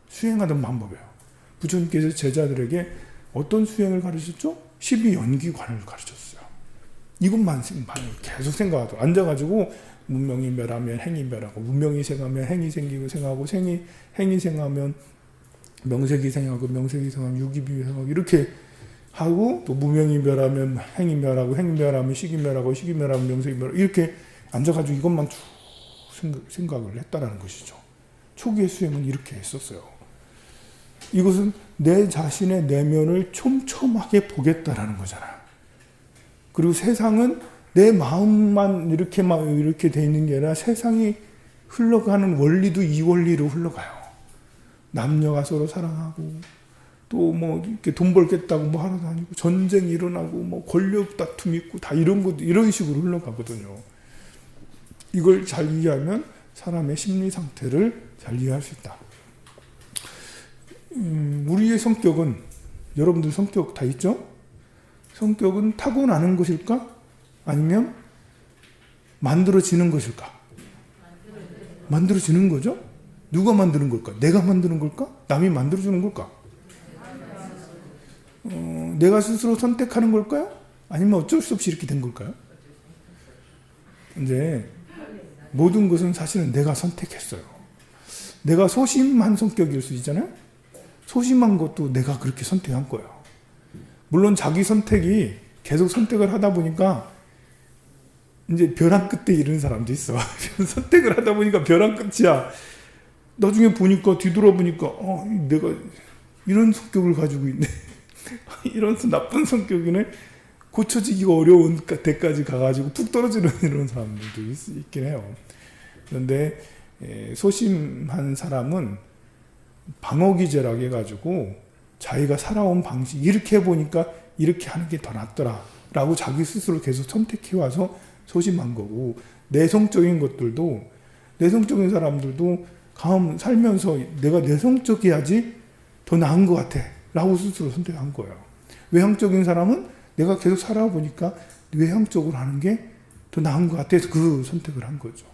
수행하던 방법이에요. 부처님께서 제자들에게 어떤 수행을 가르쳤죠? 12연기관을 가르쳤어요. 이것만 계속 생각하고 앉아가지고 문명이 멸하면 행이 멸하고 문명이 생하면 행이 생기고 생하고 행이 생하면 명색이 생하고 명색이 생하면 유기비 생하고 이렇게 하고 또 문명이 멸하면 행이 멸하고 행이 멸하면 식이 멸하고 식이 멸하면 명색이 멸하고 이렇게 앉아가지고 이것만 쭉 생각을 했다라는 것이죠. 초기의 수행은 이렇게 했었어요. 이것은 내 자신의 내면을 촘촘하게 보겠다라는 거잖아. 그리고 세상은 내 마음만 이렇게 돼 있는 게 아니라 세상이 흘러가는 원리도 이 원리로 흘러가요. 남녀가 서로 사랑하고 또 뭐 이렇게 돈 벌겠다고 뭐 하러 다니고 전쟁이 일어나고 뭐 권력 다툼이 있고 다 이런 것 이런 식으로 흘러가거든요. 이걸 잘 이해하면 사람의 심리 상태를 잘 이해할 수 있다. 우리의 성격은 여러분들 성격 다 있죠? 성격은 타고나는 것일까? 아니면 만들어지는 것일까? 만들어지는 거죠? 누가 만드는 걸까? 내가 만드는 걸까? 남이 만들어주는 걸까? 내가 스스로 선택하는 걸까요? 아니면 어쩔 수 없이 이렇게 된 걸까요? 이제 모든 것은 사실은 내가 선택했어요. 내가 소심한 성격일 수 있잖아요? 소심한 것도 내가 그렇게 선택한 거예요. 물론 자기 선택이 계속 선택을 하다 보니까 이제 벼랑 끝에 이르는 사람도 있어. 선택을 하다 보니까 벼랑 끝이야. 나중에 보니까 뒤돌아보니까 내가 이런 성격을 가지고 있네. 이런 나쁜 성격이네. 고쳐지기가 어려운 데까지 가가지고 푹 떨어지는 이런 사람들도 있긴 해요. 그런데 소심한 사람은 방어기제라고 해가지고 자기가 살아온 방식 이렇게 해보니까 이렇게 하는 게 더 낫더라 라고 자기 스스로 계속 선택해와서 소심한 거고, 내성적인 것들도 내성적인 사람들도 살면서 내가 내성적이야지 더 나은 것 같아 라고 스스로 선택한 거예요. 외향적인 사람은 내가 계속 살아보니까 외향적으로 하는 게 더 나은 것 같아서 그 선택을 한 거죠.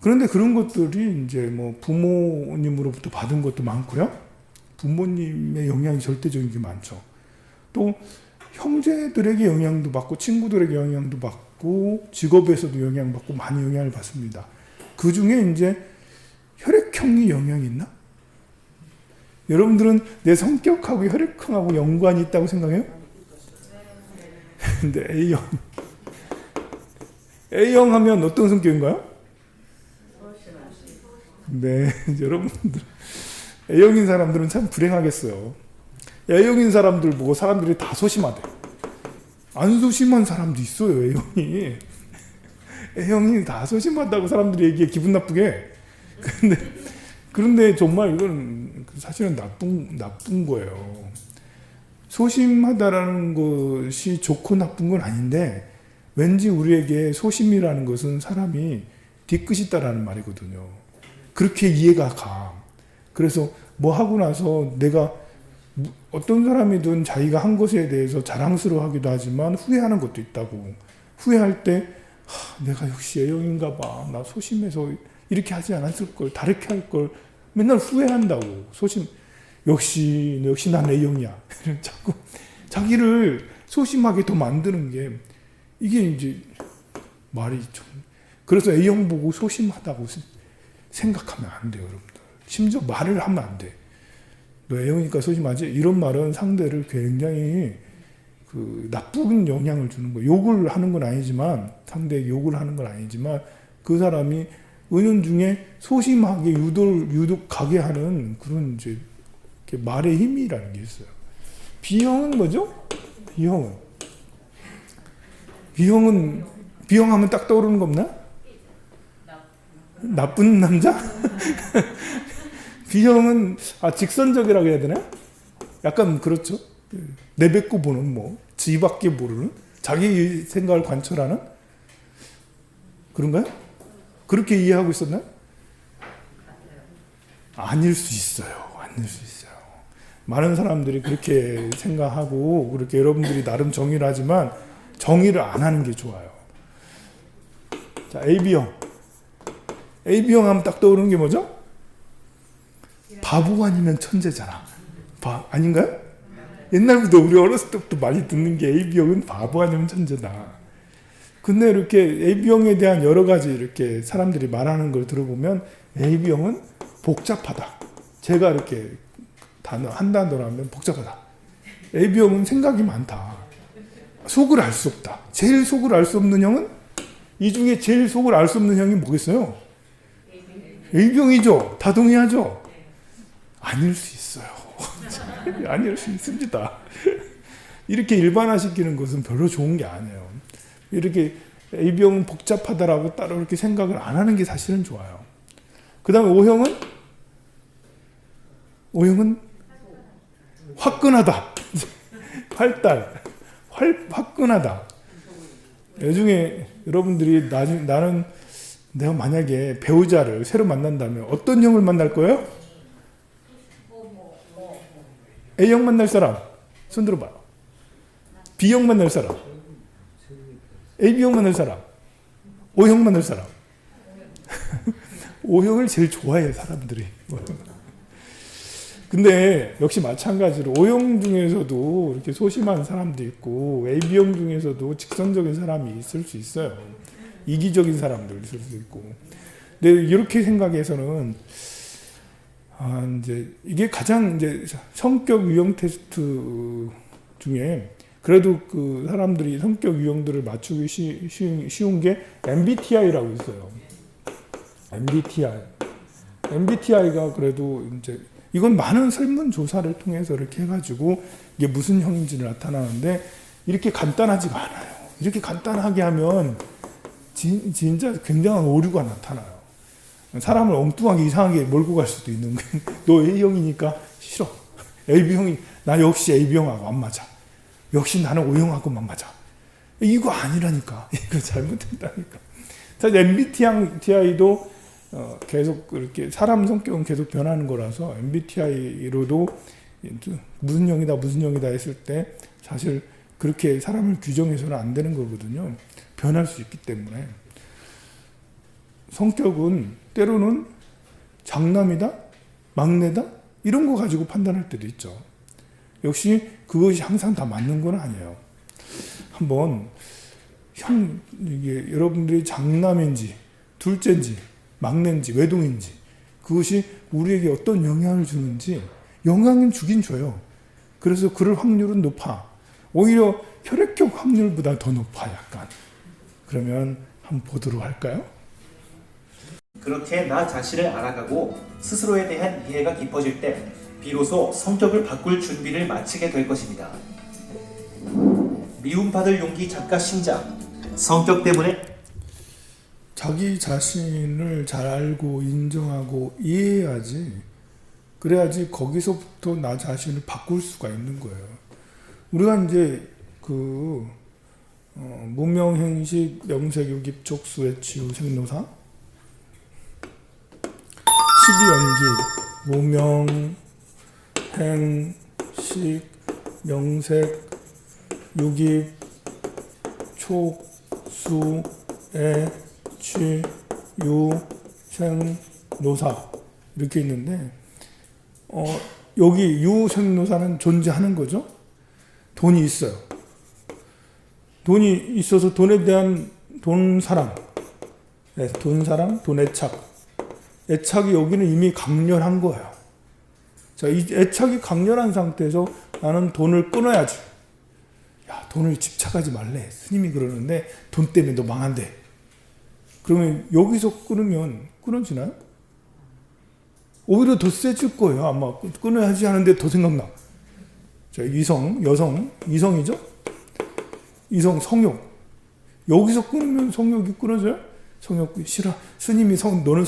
그런데 그런 것들이 이제 뭐 부모님으로부터 받은 것도 많고요. 부모님의 영향이 절대적인 게 많죠. 또 형제들에게 영향도 받고 친구들에게 영향도 받고 직업에서도 영향받고 많이 영향을 받습니다. 그 중에 이제 혈액형이 영향이 있나? 여러분들은 내 성격하고 혈액형하고 연관이 있다고 생각해요? 근데 A형 하면 어떤 성격인가요? 네, 여러분들 A형인 사람들은 참 불행하겠어요. A형인 사람들 보고 사람들이 다 소심하대. 안 소심한 사람도 있어요. A형이 다 소심하다고 사람들이 얘기해, 기분 나쁘게. 그런데 정말 이건 사실은 나쁜 거예요. 소심하다라는 것이 좋고 나쁜 건 아닌데 왠지 우리에게 소심이라는 것은 사람이 뒤끝이 있다라는 말이거든요. 그렇게 이해가 가. 그래서 뭐 하고 나서 내가 어떤 사람이든 자기가 한 것에 대해서 자랑스러워하기도 하지만 후회하는 것도 있다고. 후회할 때 내가 역시 A형인가 봐. 나 소심해서 이렇게 하지 않았을 걸. 다르게 할 걸. 맨날 후회한다고. 소심. 역시 난 A형이야. 자꾸 자기를 소심하게 더 만드는 게 이게 이제 말이 좀. 그래서 A형 보고 소심하다고 생각하면 안 돼요, 여러분들. 심지어 말을 하면 안 돼. 너 A형이니까 소심하지? 이런 말은 상대를 굉장히 그 나쁜 영향을 주는 거예요. 욕을 하는 건 아니지만, 상대에게 욕을 하는 건 아니지만, 그 사람이 은연중에 소심하게 유독하게 하는 그런 이제 말의 힘이라는 게 있어요. B형은 뭐죠? B형하면 딱 떠오르는 거 없나? 나쁜 남자? B형은 직선적이라고 해야 되나? 약간 그렇죠. 내뱉고 보는 뭐 지밖에 모르는 자기 생각을 관철하는 그런가요? 그렇게 이해하고 있었나요? 아닐 수 있어요. 많은 사람들이 그렇게 생각하고 그렇게 여러분들이 나름 정의를 하지만 정의를 안 하는 게 좋아요. 자, AB형 하면 딱 떠오르는 게 뭐죠? 바보 아니면 천재잖아. 아닌가요? 옛날부터 우리 어렸을 때부터 많이 듣는 게 AB형은 바보 아니면 천재다. 근데 이렇게 AB형에 대한 여러 가지 이렇게 사람들이 말하는 걸 들어보면 AB형은 복잡하다. 제가 이렇게 한 단어로 하면 복잡하다. AB형은 생각이 많다. 속을 알 수 없다. 제일 속을 알 수 없는 형은 이 중에 제일 속을 알 수 없는 형이 뭐겠어요? AB형이죠. 다 동의하죠. 아닐 수 있어요. 아닐 수 있습니다. 이렇게 일반화시키는 것은 별로 좋은 게 아니에요. 이렇게 AB형은 복잡하다라고 따로 이렇게 생각을 안 하는 게 사실은 좋아요. 그 다음에 O형은 화끈하다. 화끈하다. 나중에 여러분들이 나는 내가 만약에 배우자를 새로 만난다면 어떤 형을 만날 거예요? A형 만날 사람 손 들어봐요. B형 만날 사람, AB형 만날 사람, O형 만날 사람. O형을 제일 좋아해 사람들이. 근데 역시 마찬가지로 O형 중에서도 이렇게 소심한 사람도 있고 AB형 중에서도 직선적인 사람이 있을 수 있어요. 이기적인 사람들 있을 수 있고. 근데 이렇게 생각해서는 이제 이게 가장 이제 성격 유형 테스트 중에 그래도 그 사람들이 성격 유형들을 맞추기 쉬운 게 MBTI라고 있어요. MBTI가 그래도 이제 이건 많은 설문조사를 통해서 이렇게 해가지고 이게 무슨 형인지를 나타나는데 이렇게 간단하지가 않아요. 이렇게 간단하게 하면 진짜 굉장한 오류가 나타나요. 사람을 엉뚱하게 이상하게 몰고 갈 수도 있는 거예요. 너 A형이니까 싫어. AB형이 나 역시 AB형하고 안 맞아. 역시 나는 O형하고만 맞아. 이거 아니라니까. 이거 잘못된다니까. 사실 MBTI도 계속 이렇게 사람 성격은 계속 변하는 거라서 MBTI로도 무슨 형이다 했을 때 사실 그렇게 사람을 규정해서는 안 되는 거거든요. 변할 수 있기 때문에. 성격은 때로는 장남이다, 막내다 이런 거 가지고 판단할 때도 있죠. 역시 그것이 항상 다 맞는 건 아니에요. 한번 이게 여러분들이 장남인지 둘째인지 막내인지 외동인지 그것이 우리에게 어떤 영향을 주는지 영향은 주긴 줘요. 그래서 그럴 확률은 높아. 오히려 혈액형 확률보다 더 높아 약간. 그러면 한번 보도록 할까요? 그렇게 나 자신을 알아가고 스스로에 대한 이해가 깊어질 때 비로소 성격을 바꿀 준비를 마치게 될 것입니다. 미움받을 용기 작가 신작. 성격 때문에 자기 자신을 잘 알고 인정하고 이해해야지. 그래야지 거기서부터 나 자신을 바꿀 수가 있는 거예요. 우리가 이제 그 무명행식 명색유깁 족수의 치유 생노사 12연기 무명 행식 명색 유깁 촉수 애취 유 생노사 이렇게 있는데 여기 유생노사는 존재하는 거죠. 돈이 있어요. 돈이 있어서 돈에 대한 돈사랑, 돈사랑, 애착이 여기는 이미 강렬한 거예요. 자, 이 애착이 강렬한 상태에서 나는 돈을 끊어야지. 야, 돈을 집착하지 말래. 스님이 그러는데 돈 때문에 너 망한대. 그러면 여기서 끊으면 끊어지나요? 오히려 더 세질 거예요. 아마 끊어야지 하는데 더 생각나. 자, 이성이죠? 이성, 성욕. 여기서 끊으면 성욕이 끊어져요? 성욕 싫어. 너는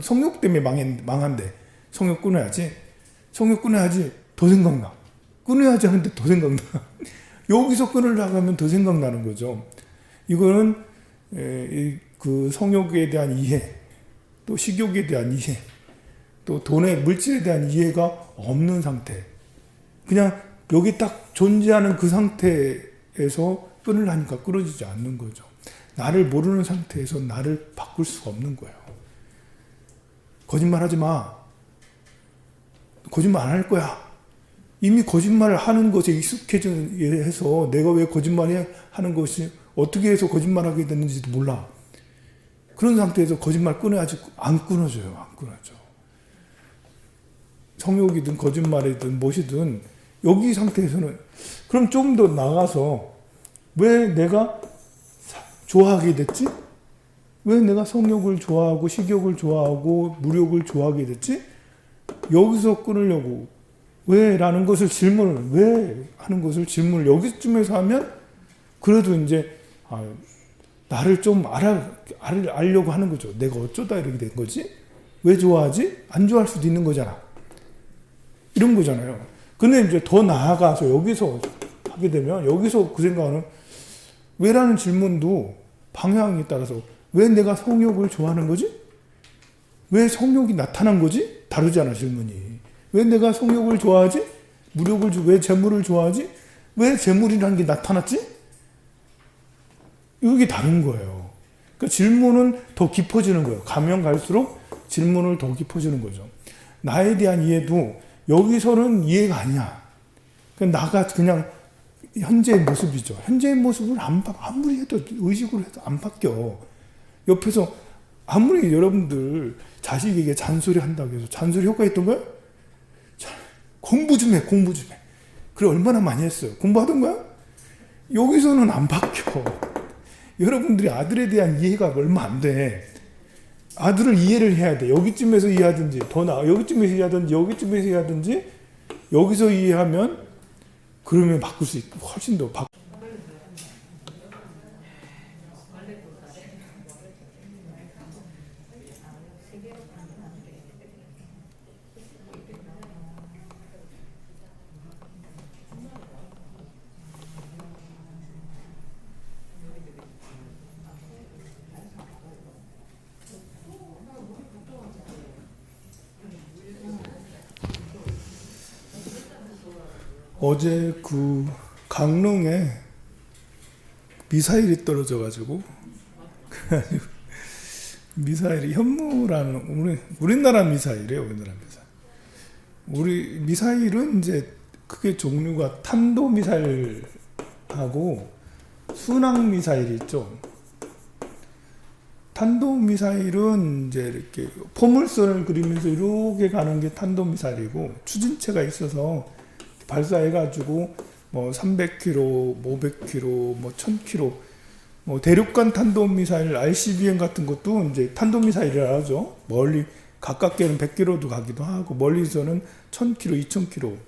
성욕 때문에 망한대. 성욕 끊어야지. 성욕 끊어야지. 더 생각나. 끊어야지 하는데 더 생각나. 여기서 끊으려고 하면 더 생각나는 거죠. 이거는 그 성욕에 대한 이해, 또 식욕에 대한 이해, 또 돈의 물질에 대한 이해가 없는 상태. 그냥 여기 딱 존재하는 그 상태에서 끊으려니까 끊어지지 않는 거죠. 나를 모르는 상태에서 나를 바꿀 수가 없는 거예요. 거짓말 하지 마. 거짓말 안 할 거야. 이미 거짓말을 하는 것에 익숙해져서 내가 왜 거짓말 하는 것이 어떻게 해서 거짓말하게 됐는지도 몰라. 그런 상태에서 거짓말 끊어야지 안 끊어져요. 안 끊어져. 성욕이든 거짓말이든 무엇이든 여기 상태에서는 그럼 좀 더 나가서 왜 내가 좋아하게 됐지? 왜 내가 성욕을 좋아하고 식욕을 좋아하고 무욕을 좋아하게 됐지? 여기서 끊으려고 왜 하는 것을 질문을 여기쯤에서 하면 그래도 이제 나를 좀 알려고 하는 거죠. 내가 어쩌다 이렇게 된 거지? 왜 좋아하지? 안 좋아할 수도 있는 거잖아. 이런 거잖아요. 근데 이제 더 나아가서 여기서 하게 되면 여기서 그 생각은 왜라는 질문도 방향에 따라서 왜 내가 성욕을 좋아하는 거지? 왜 성욕이 나타난 거지? 다르잖아 질문이. 왜 내가 성욕을 좋아하지? 왜 재물을 좋아하지? 왜 재물이라는 게 나타났지? 이게 다른 거예요. 그러니까 질문은 더 깊어지는 거예요. 가면 갈수록 질문을 더 깊어지는 거죠. 나에 대한 이해도 여기서는 이해가 아니야. 나가 그냥 현재의 모습이죠. 현재의 모습을 아무리 해도 의식으로 해도 안 바뀌어. 옆에서 아무리 여러분들 자식에게 잔소리 한다고 해서 잔소리 효과 있던 거야? 공부 좀 해. 그래 얼마나 많이 했어요. 공부하던 거야? 여기서는 안 바뀌어. 여러분들이 아들에 대한 이해가 얼마 안 돼. 아들을 이해를 해야 돼. 여기쯤에서 이해하든지 더 나아. 여기쯤에서 이해하든지 여기서 이해하면 그러면 바꿀 수 있고 훨씬 더 어제 그 강릉에 미사일이 떨어져가지고 미사일이 현무라는 우리나라 미사일이에요. 우리나라 미사일. 미사일은 이제 크게 종류가 탄도 미사일하고 순항 미사일이 있죠. 탄도 미사일은 이제 이렇게 포물선을 그리면서 이렇게 가는 게 탄도 미사일이고 추진체가 있어서 발사해가지고 300km, 500km, 1000km 대륙간 탄도미사일 RCBM 같은 것도 이제 탄도미사일이라 하죠. 멀리 가깝게는 100km도 가기도 하고 멀리서는 1000km, 2000km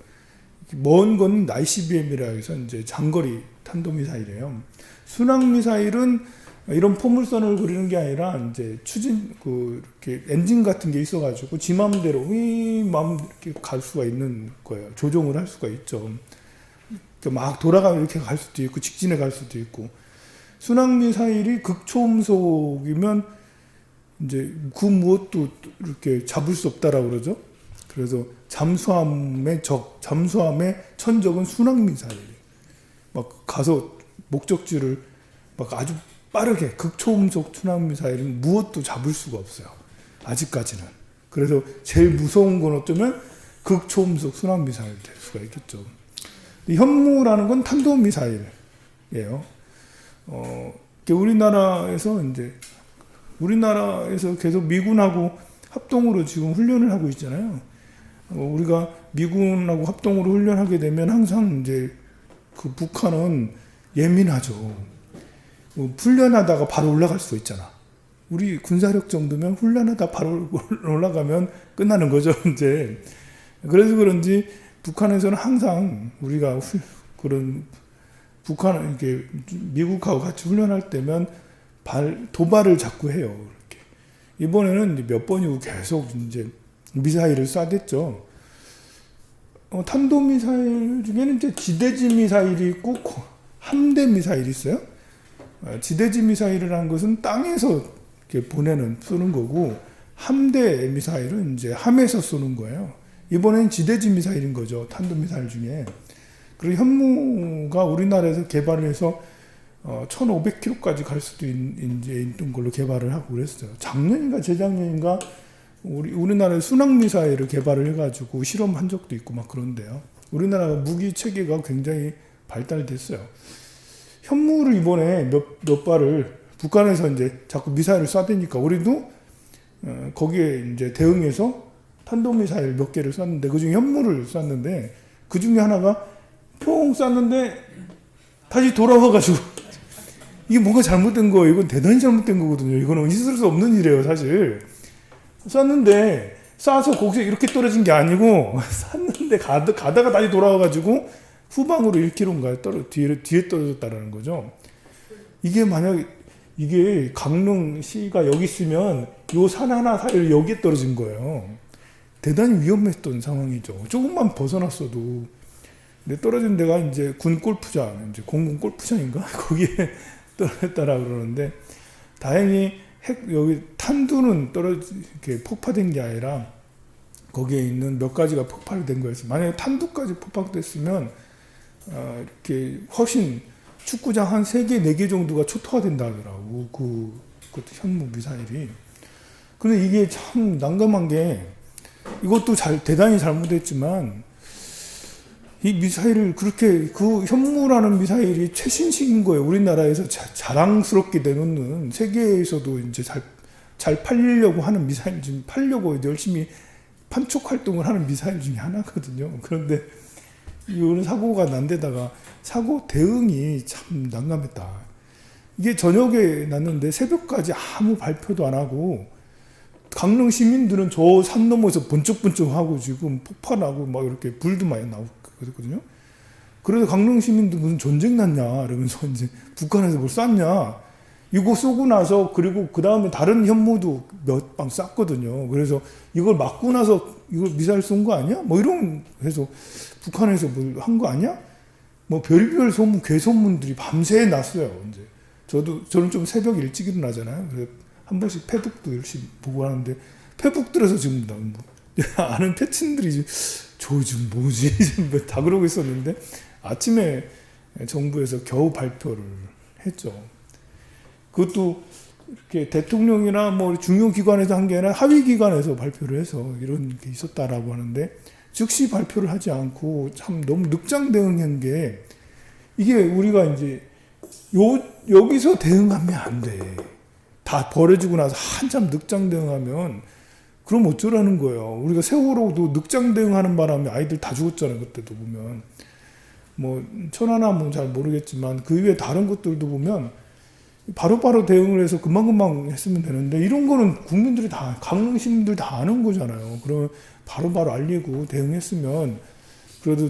먼 건 ICBM이라 해서 이제 장거리 탄도미사일이에요. 순항미사일은 이런 포물선을 그리는 게 아니라 이제 이렇게 엔진 같은 게 있어가지고 지 마음대로 마음 이렇게 갈 수가 있는 거예요. 조종을 할 수가 있죠. 막 돌아가면 이렇게 갈 수도 있고 직진해 갈 수도 있고 순항 미사일이 극초음속이면 이제 그 무엇도 이렇게 잡을 수 없다라고 그러죠. 그래서 잠수함의 천적은 순항 미사일. 막 가서 목적지를 막 아주 빠르게 극초음속 순항 미사일은 무엇도 잡을 수가 없어요. 아직까지는. 그래서 제일 무서운 건 어쩌면 극초음속 순항 미사일 될 수가 있겠죠. 현무라는 건 탄도 미사일이에요. 우리나라에서 계속 미군하고 합동으로 지금 훈련을 하고 있잖아요. 우리가 미군하고 합동으로 훈련하게 되면 항상 이제 그 북한은 예민하죠. 훈련하다가 바로 올라갈 수 있잖아. 우리 군사력 정도면 훈련하다 바로 올라가면 끝나는 거죠, 이제. 그래서 그런지 북한에서는 항상 우리가 그런 북한 이렇게 미국하고 같이 훈련할 때면 도발을 자꾸 해요. 이렇게. 이번에는 몇 번이고 계속 이제 미사일을 쏴댔죠. 탄도 미사일 중에는 이제 지대지 미사일이 있고 함대 미사일이 있어요. 지대지 미사일이라는 것은 땅에서 이렇게 쏘는 거고 함대 미사일은 이제 함에서 쏘는 거예요. 이번엔 지대지 미사일인 거죠. 탄도 미사일 중에. 그리고 현무가 우리나라에서 개발을 해서 1,500km까지 갈 수도 있는 걸로 개발을 하고 그랬어요. 작년인가 재작년인가 우리나라에 순항 미사일을 개발을 해가지고 실험한 적도 있고 막 그런데요. 우리나라가 무기 체계가 굉장히 발달됐어요. 현무를 이번에 몇 발을 북한에서 이제 자꾸 미사일을 쏴대니까 우리도 거기에 이제 대응해서 탄도미사일 몇 개를 쐈는데 그중에 현무를 쐈는데 그 중에 하나가 평 쐈는데 다시 돌아와가지고 이게 뭔가 잘못된 거예요. 이건 대단히 잘못된 거거든요. 이거는 있을 수 없는 일이에요, 사실. 쐈는데 쏴서 거기서 이렇게 떨어진 게 아니고 쐈는데 가다가 다시 돌아와가지고 후방으로 1km인가 뒤에 떨어졌다라는 거죠. 이게 만약 이게 강릉시가 여기 있으면 요 산 하나 사이를 여기에 떨어진 거예요. 대단히 위험했던 상황이죠. 조금만 벗어났어도. 근데 떨어진 데가 이제 군 골프장, 이제 공군 골프장인가? 거기에 떨어졌다라 그러는데, 다행히 여기 탄두는 이렇게 폭파된 게 아니라, 거기에 있는 몇 가지가 폭발된 거였어요. 만약에 탄두까지 폭발됐으면, 이렇게 훨씬 축구장 한 3개, 4개 정도가 초토화된다 하더라고. 그 현무 미사일이. 근데 이게 참 난감한 게, 이것도 대단히 잘못했지만 이 미사일을 그렇게 그 현무라는 미사일이 최신식인 거예요. 우리나라에서 자랑스럽게 내놓는 세계에서도 이제 잘 팔리려고 하는 미사일 지금 팔려고 열심히 판촉 활동을 하는 미사일 중에 하나거든요. 그런데 이런 사고가 난 데다가 사고 대응이 참 난감했다. 이게 저녁에 났는데 새벽까지 아무 발표도 안 하고 강릉 시민들은 저 산 넘어서 번쩍번쩍하고 지금 폭발하고 막 이렇게 불도 많이 나오고 그랬거든요. 그래서 강릉 시민들 무슨 전쟁 났냐 이러면서 이제 북한에서 뭘 쐈냐 이거 쏘고 나서 그리고 그 다음에 다른 현무도 몇 방 쐈거든요. 그래서 이걸 맞고 나서 이걸 미사일 쏜 거 아니야? 뭐 이런 해서 북한에서 뭘 한 거 아니야? 뭐 별별 소문, 괴소문들이 밤새 났어요. 이제 저는 좀 새벽 일찍 일어나잖아요. 그래서 한 번씩 페북도 열심히 보고 하는데 페북들에서 지금 아는 패친들이 저 지금 뭐지 다 그러고 있었는데 아침에 정부에서 겨우 발표를 했죠. 그것도 이렇게 대통령이나 뭐 중요 기관에서 한 게 아니라 하위 기관에서 발표를 해서 이런 게 있었다라고 하는데 즉시 발표를 하지 않고 참 너무 늑장 대응한 게 이게 우리가 이제 여기서 대응하면 안 돼. 다 버려지고 나서 한참 늑장 대응하면 그럼 어쩌라는 거예요. 우리가 세월호도 늑장 대응하는 바람에 아이들 다 죽었잖아요. 그때도 보면 뭐 천안함 뭐 잘 모르겠지만 그 이외에 다른 것들도 보면 바로바로 대응을 해서 금방금방 했으면 되는데 이런 거는 국민들이 다 강릉 시민들 다 아는 거잖아요. 그러면 바로바로 알리고 대응했으면 그래도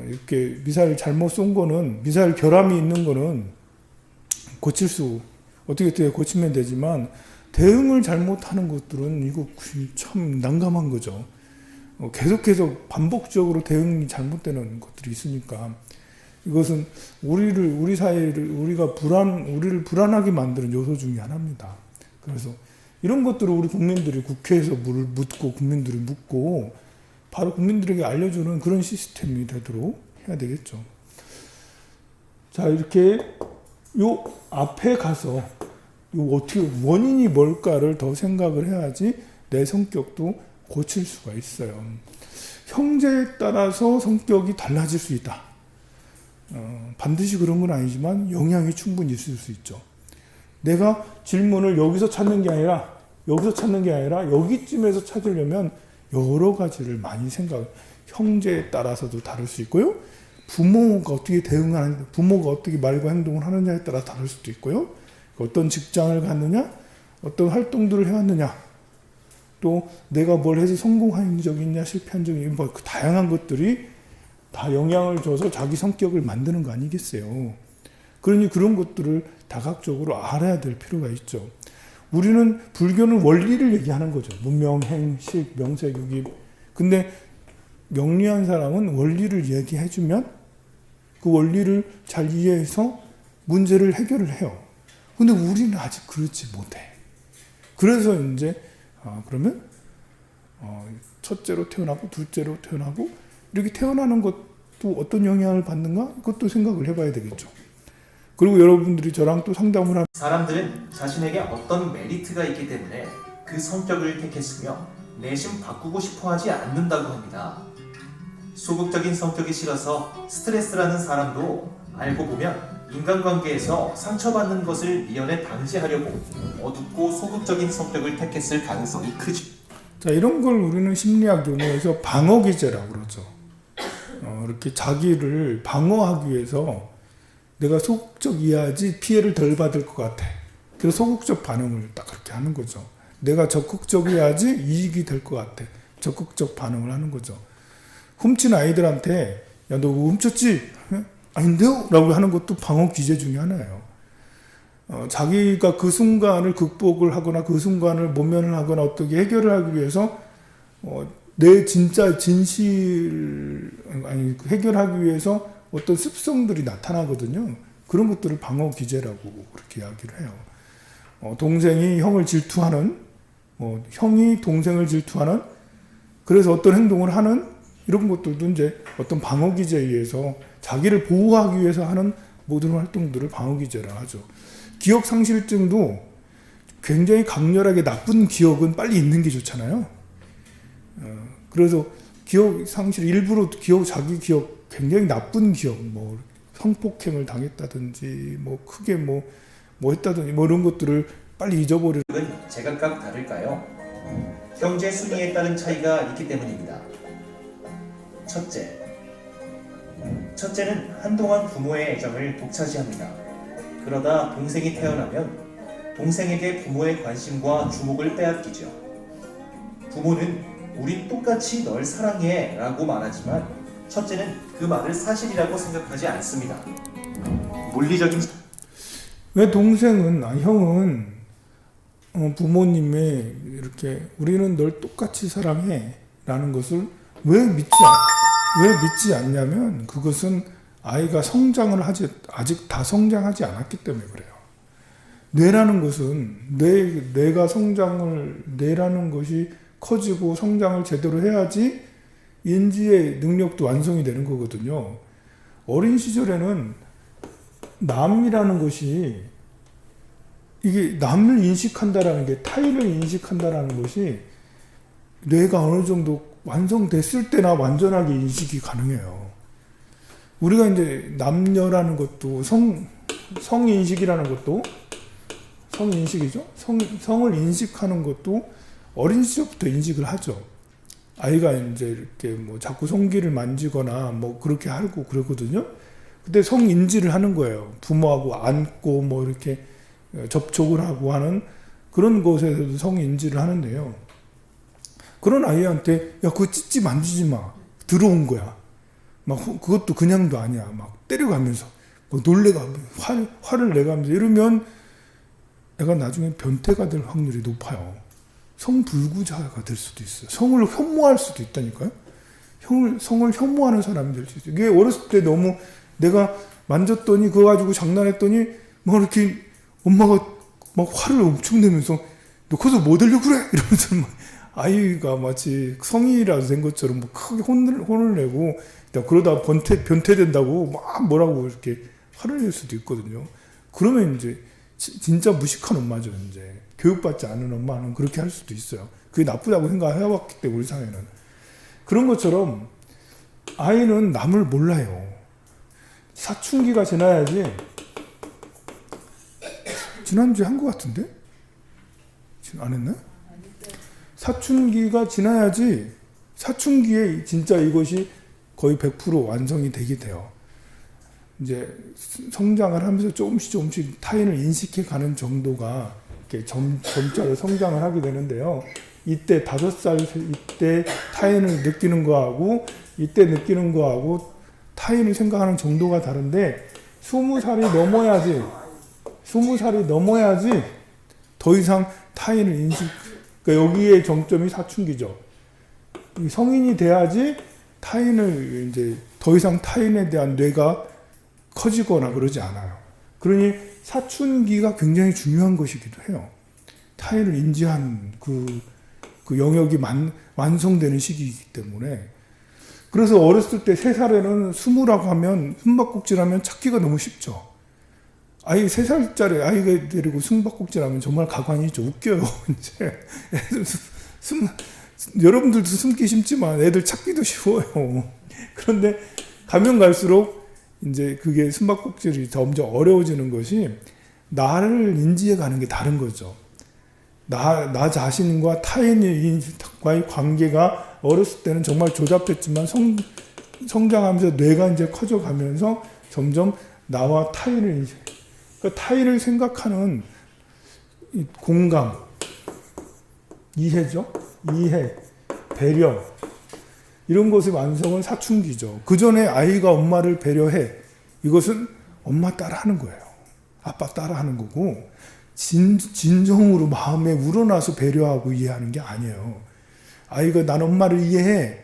이렇게 미사일 잘못 쏜 거는 미사일 결함이 있는 거는 어떻게 고치면 되지만 대응을 잘못하는 것들은 이거 참 난감한 거죠. 계속해서 반복적으로 대응이 잘못되는 것들이 있으니까 이것은 우리 사회를 우리를 불안하게 만드는 요소 중에 하나입니다. 그래서 이런 것들을 우리 국민들이 국회에서 묻고 국민들이 묻고 바로 국민들에게 알려주는 그런 시스템이 되도록 해야 되겠죠. 자, 이렇게 요 앞에 가서 요 어떻게 원인이 뭘까를 더 생각을 해야지 내 성격도 고칠 수가 있어요. 형제에 따라서 성격이 달라질 수 있다. 반드시 그런 건 아니지만 영향이 충분히 있을 수 있죠. 내가 질문을 여기서 찾는 게 아니라 여기쯤에서 찾으려면 여러 가지를 많이 형제에 따라서도 다를 수 있고요. 부모가 어떻게 부모가 어떻게 말과 행동을 하느냐에 따라 다를 수도 있고요. 어떤 직장을 갔느냐, 어떤 활동들을 해왔느냐, 또 내가 뭘 해서 성공한 적이 있냐, 실패한 적이 있냐, 그 다양한 것들이 다 영향을 줘서 자기 성격을 만드는 거 아니겠어요. 그러니 그런 것들을 다각적으로 알아야 될 필요가 있죠. 우리는 불교는 원리를 얘기하는 거죠. 문명, 행식, 명색, 유기. 근데 영리한 사람은 원리를 얘기해주면 그 원리를 잘 이해해서 문제를 해결을 해요. 근데 우리는 아직 그렇지 못해. 그래서 이제 그러면 첫째로 태어나고 둘째로 태어나고 이렇게 태어나는 것도 어떤 영향을 받는가? 그것도 생각을 해봐야 되겠죠. 그리고 여러분들이 저랑 또 상담을 하면 사람들은 자신에게 어떤 메리트가 있기 때문에 그 성격을 택했으며 내심 바꾸고 싶어 하지 않는다고 합니다. 소극적인 성격이 싫어서 스트레스라는 사람도 알고 보면 인간관계에서 상처받는 것을 미연에 방지하려고 어둡고 소극적인 성격을 택했을 가능성이 크죠. 자, 이런 걸 우리는 심리학 용어에서 방어기제라고 그러죠. 이렇게 자기를 방어하기 위해서 내가 소극적이어야지 피해를 덜 받을 것 같아. 그래서 소극적 반응을 딱 그렇게 하는 거죠. 내가 적극적이어야지 이익이 될 것 같아. 적극적 반응을 하는 거죠. 훔친 아이들한테 야, 너 훔쳤지? 아닌데요? 라고 하는 것도 방어 기제 중에 하나예요. 자기가 그 순간을 극복을 하거나 그 순간을 모면을 하거나 어떻게 해결을 하기 위해서 내 진짜 해결하기 위해서 어떤 습성들이 나타나거든요. 그런 것들을 방어 기제라고 그렇게 이야기를 해요. 동생이 형을 질투하는, 형이 동생을 질투하는, 그래서 어떤 행동을 하는 이런 것들도 이제 어떤 방어 기제에 의해서 자기를 보호하기 위해서 하는 모든 활동들을 방어 기제라 하죠. 기억 상실증도 굉장히 강렬하게 나쁜 기억은 빨리 잊는 게 좋잖아요. 그래서 기억 상실 일부러 자기 기억 굉장히 나쁜 기억, 성폭행을 당했다든지, 크게 했다든지, 이런 것들을 빨리 잊어버리는. 제각각 다를까요? 형제 순위에 따른 차이가 있기 때문입니다. 첫째는 한동안 부모의 애정을 독차지합니다. 그러다 동생이 태어나면 동생에게 부모의 관심과 주목을 빼앗기죠. 부모는 우린 똑같이 널 사랑해 라고 말하지만 첫째는 그 말을 사실이라고 생각하지 않습니다. 물리적인 왜 형은 부모님의 이렇게 우리는 널 똑같이 사랑해 라는 것을 왜 믿지 않냐면 그것은 아이가 아직 다 성장하지 않았기 때문에 그래요. 뇌라는 것은 뇌라는 것이 커지고 성장을 제대로 해야지 인지의 능력도 완성이 되는 거거든요. 어린 시절에는 남이라는 것이 이게 남을 인식한다라는 게 타인을 인식한다라는 것이 뇌가 어느 정도 완성됐을 때나 완전하게 인식이 가능해요. 우리가 이제 남녀라는 것도 성인식이라는 것도 성인식이죠. 성을 인식하는 것도 어린 시절부터 인식을 하죠. 아이가 이제 이렇게 자꾸 성기를 만지거나 그렇게 하고 그러거든요. 그때 성인지를 하는 거예요. 부모하고 안고 이렇게 접촉을 하고 하는 그런 곳에서도 성인지를 하는데요. 그런 아이한테 야 그거 찢지 만지지 마. 들어온 거야. 그것도 그냥도 아니야. 때려가면서 놀래가면서 화를 내가면서 이러면 애가 나중에 변태가 될 확률이 높아요. 성불구자가 될 수도 있어요. 성을 혐오할 수도 있다니까요. 성을 혐오하는 사람이 될 수 있어요. 이게 어렸을 때 너무 내가 만졌더니 그거 가지고 장난했더니 막 이렇게 엄마가 막 화를 엄청 내면서 너 커서 뭐 되려고 그래? 이러면서 막 아이가 마치 성인이라도 된 것처럼 뭐 크게 혼을 내고 그러다 변태된다고 막 뭐라고 이렇게 화를 낼 수도 있거든요. 그러면 이제 진짜 무식한 엄마죠. 이제 교육받지 않은 엄마는 그렇게 할 수도 있어요. 그게 나쁘다고 생각해왔기 때문에 우리 사회는. 그런 것처럼 아이는 남을 몰라요. 사춘기가 지나야지. 지난주에 한 것 같은데? 안 했나? 사춘기가 지나야지 사춘기에 진짜 이것이 거의 100% 완성이 되게 돼요. 이제 성장을 하면서 조금씩 타인을 인식해 가는 정도가 이렇게 점차로 성장을 하게 되는데요. 이때 5살 이때 타인을 느끼는 거하고 이때 느끼는 거하고 타인을 생각하는 정도가 다른데 20살이 넘어야지 더 이상 타인을 그러니까 여기에 정점이 사춘기죠. 성인이 돼야지 타인을 이제 더 이상 타인에 대한 뇌가 커지거나 그러지 않아요. 그러니 사춘기가 굉장히 중요한 것이기도 해요. 타인을 인지하는 그 영역이 완성되는 시기이기 때문에. 그래서 어렸을 때 3살에는 20라고 하면 숨바꼭질하면 찾기가 너무 쉽죠. 아이 3살짜리 아이가 데리고 숨바꼭질하면 정말 가관이죠. 웃겨요. 이제 애들 여러분들도 숨기 쉽지만 애들 찾기도 쉬워요. 그런데 가면 갈수록 이제 그게 숨바꼭질이 점점 어려워지는 것이 나를 인지해 가는 게 다른 거죠. 나 자신과 타인과의 관계가 어렸을 때는 정말 조잡했지만 성장하면서 뇌가 이제 커져가면서 점점 나와 타인을 그러니까 타인을 생각하는 공감, 이해죠. 이해, 배려 이런 것의 완성은 사춘기죠. 그 전에 아이가 엄마를 배려해. 이것은 엄마 따라하는 거예요. 아빠 따라하는 거고 진정으로 마음에 우러나서 배려하고 이해하는 게 아니에요. 아이가 난 엄마를 이해해.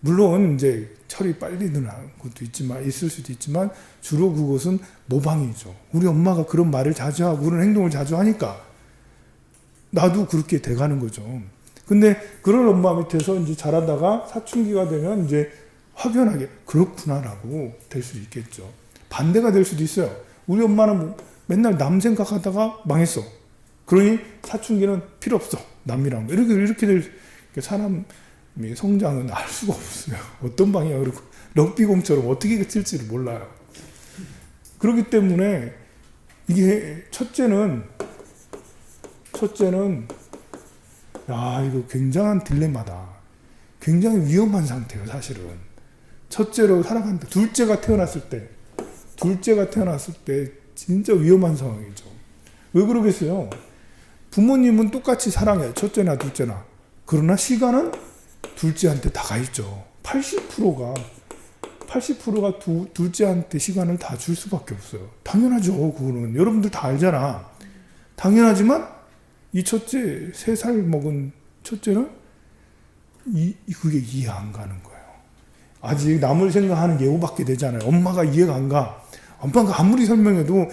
물론 이제 철이 빨리 드는 것도 있을 수도 있지만 주로 그것은 모방이죠. 우리 엄마가 그런 말을 자주 하고 그런 행동을 자주 하니까 나도 그렇게 돼가는 거죠. 근데 그런 엄마 밑에서 이제 자라다가 사춘기가 되면 이제 확연하게 그렇구나라고 될 수 있겠죠. 반대가 될 수도 있어요. 우리 엄마는 맨날 남 생각하다가 망했어. 그러니 사춘기는 필요 없어. 남이랑 이렇게 될 사람의 성장은 알 수가 없어요. 어떤 방향으로 럭비공처럼 어떻게 그칠지를 몰라요. 그렇기 때문에 이게 첫째는 이거 굉장한 딜레마다. 굉장히 위험한 상태예요, 사실은. 첫째로 살아간다. 둘째가 태어났을 때 진짜 위험한 상황이죠. 왜 그러겠어요? 부모님은 똑같이 사랑해요. 첫째나 둘째나. 그러나 시간은 둘째한테 다 가 있죠. 80%가 둘째한테 시간을 다 줄 수밖에 없어요. 당연하죠. 그거는 여러분들 다 알잖아. 당연하지만 이 첫째 3살 먹은 첫째는 그게 이해 안 가는 거예요. 아직 남을 생각하는 예우밖에 되잖아요. 엄마가 이해가 안 가. 엄마가 아무리 설명해도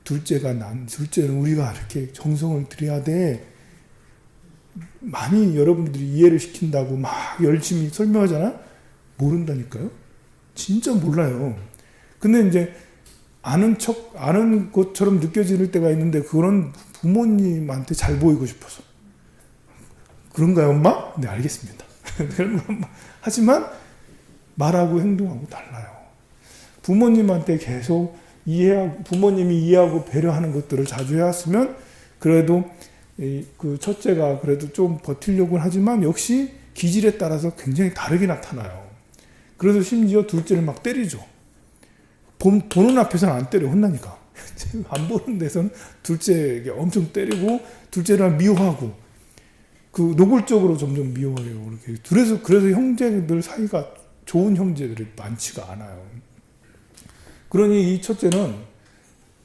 둘째는 우리가 이렇게 정성을 들여야 돼. 많이 여러분들이 이해를 시킨다고 막 열심히 설명하잖아? 모른다니까요? 진짜 몰라요. 근데 이제 아는 것처럼 느껴질 때가 있는데 그런 부모님한테 잘 보이고 싶어서. 그런가요, 엄마? 네, 알겠습니다. 하지만 말하고 행동하고 달라요. 부모님한테 계속 부모님이 이해하고 배려하는 것들을 자주 해왔으면 그래도 그 첫째가 그래도 좀 버티려고 하지만 역시 기질에 따라서 굉장히 다르게 나타나요. 그래서 심지어 둘째를 막 때리죠. 보는 앞에서는 안 때려. 혼나니까. 안 보는 데서는 둘째에게 엄청 때리고 둘째를 미워하고 노골적으로 점점 미워해요. 이렇게. 그래서 형제들 사이가 좋은 형제들이 많지가 않아요. 그러니 이 첫째는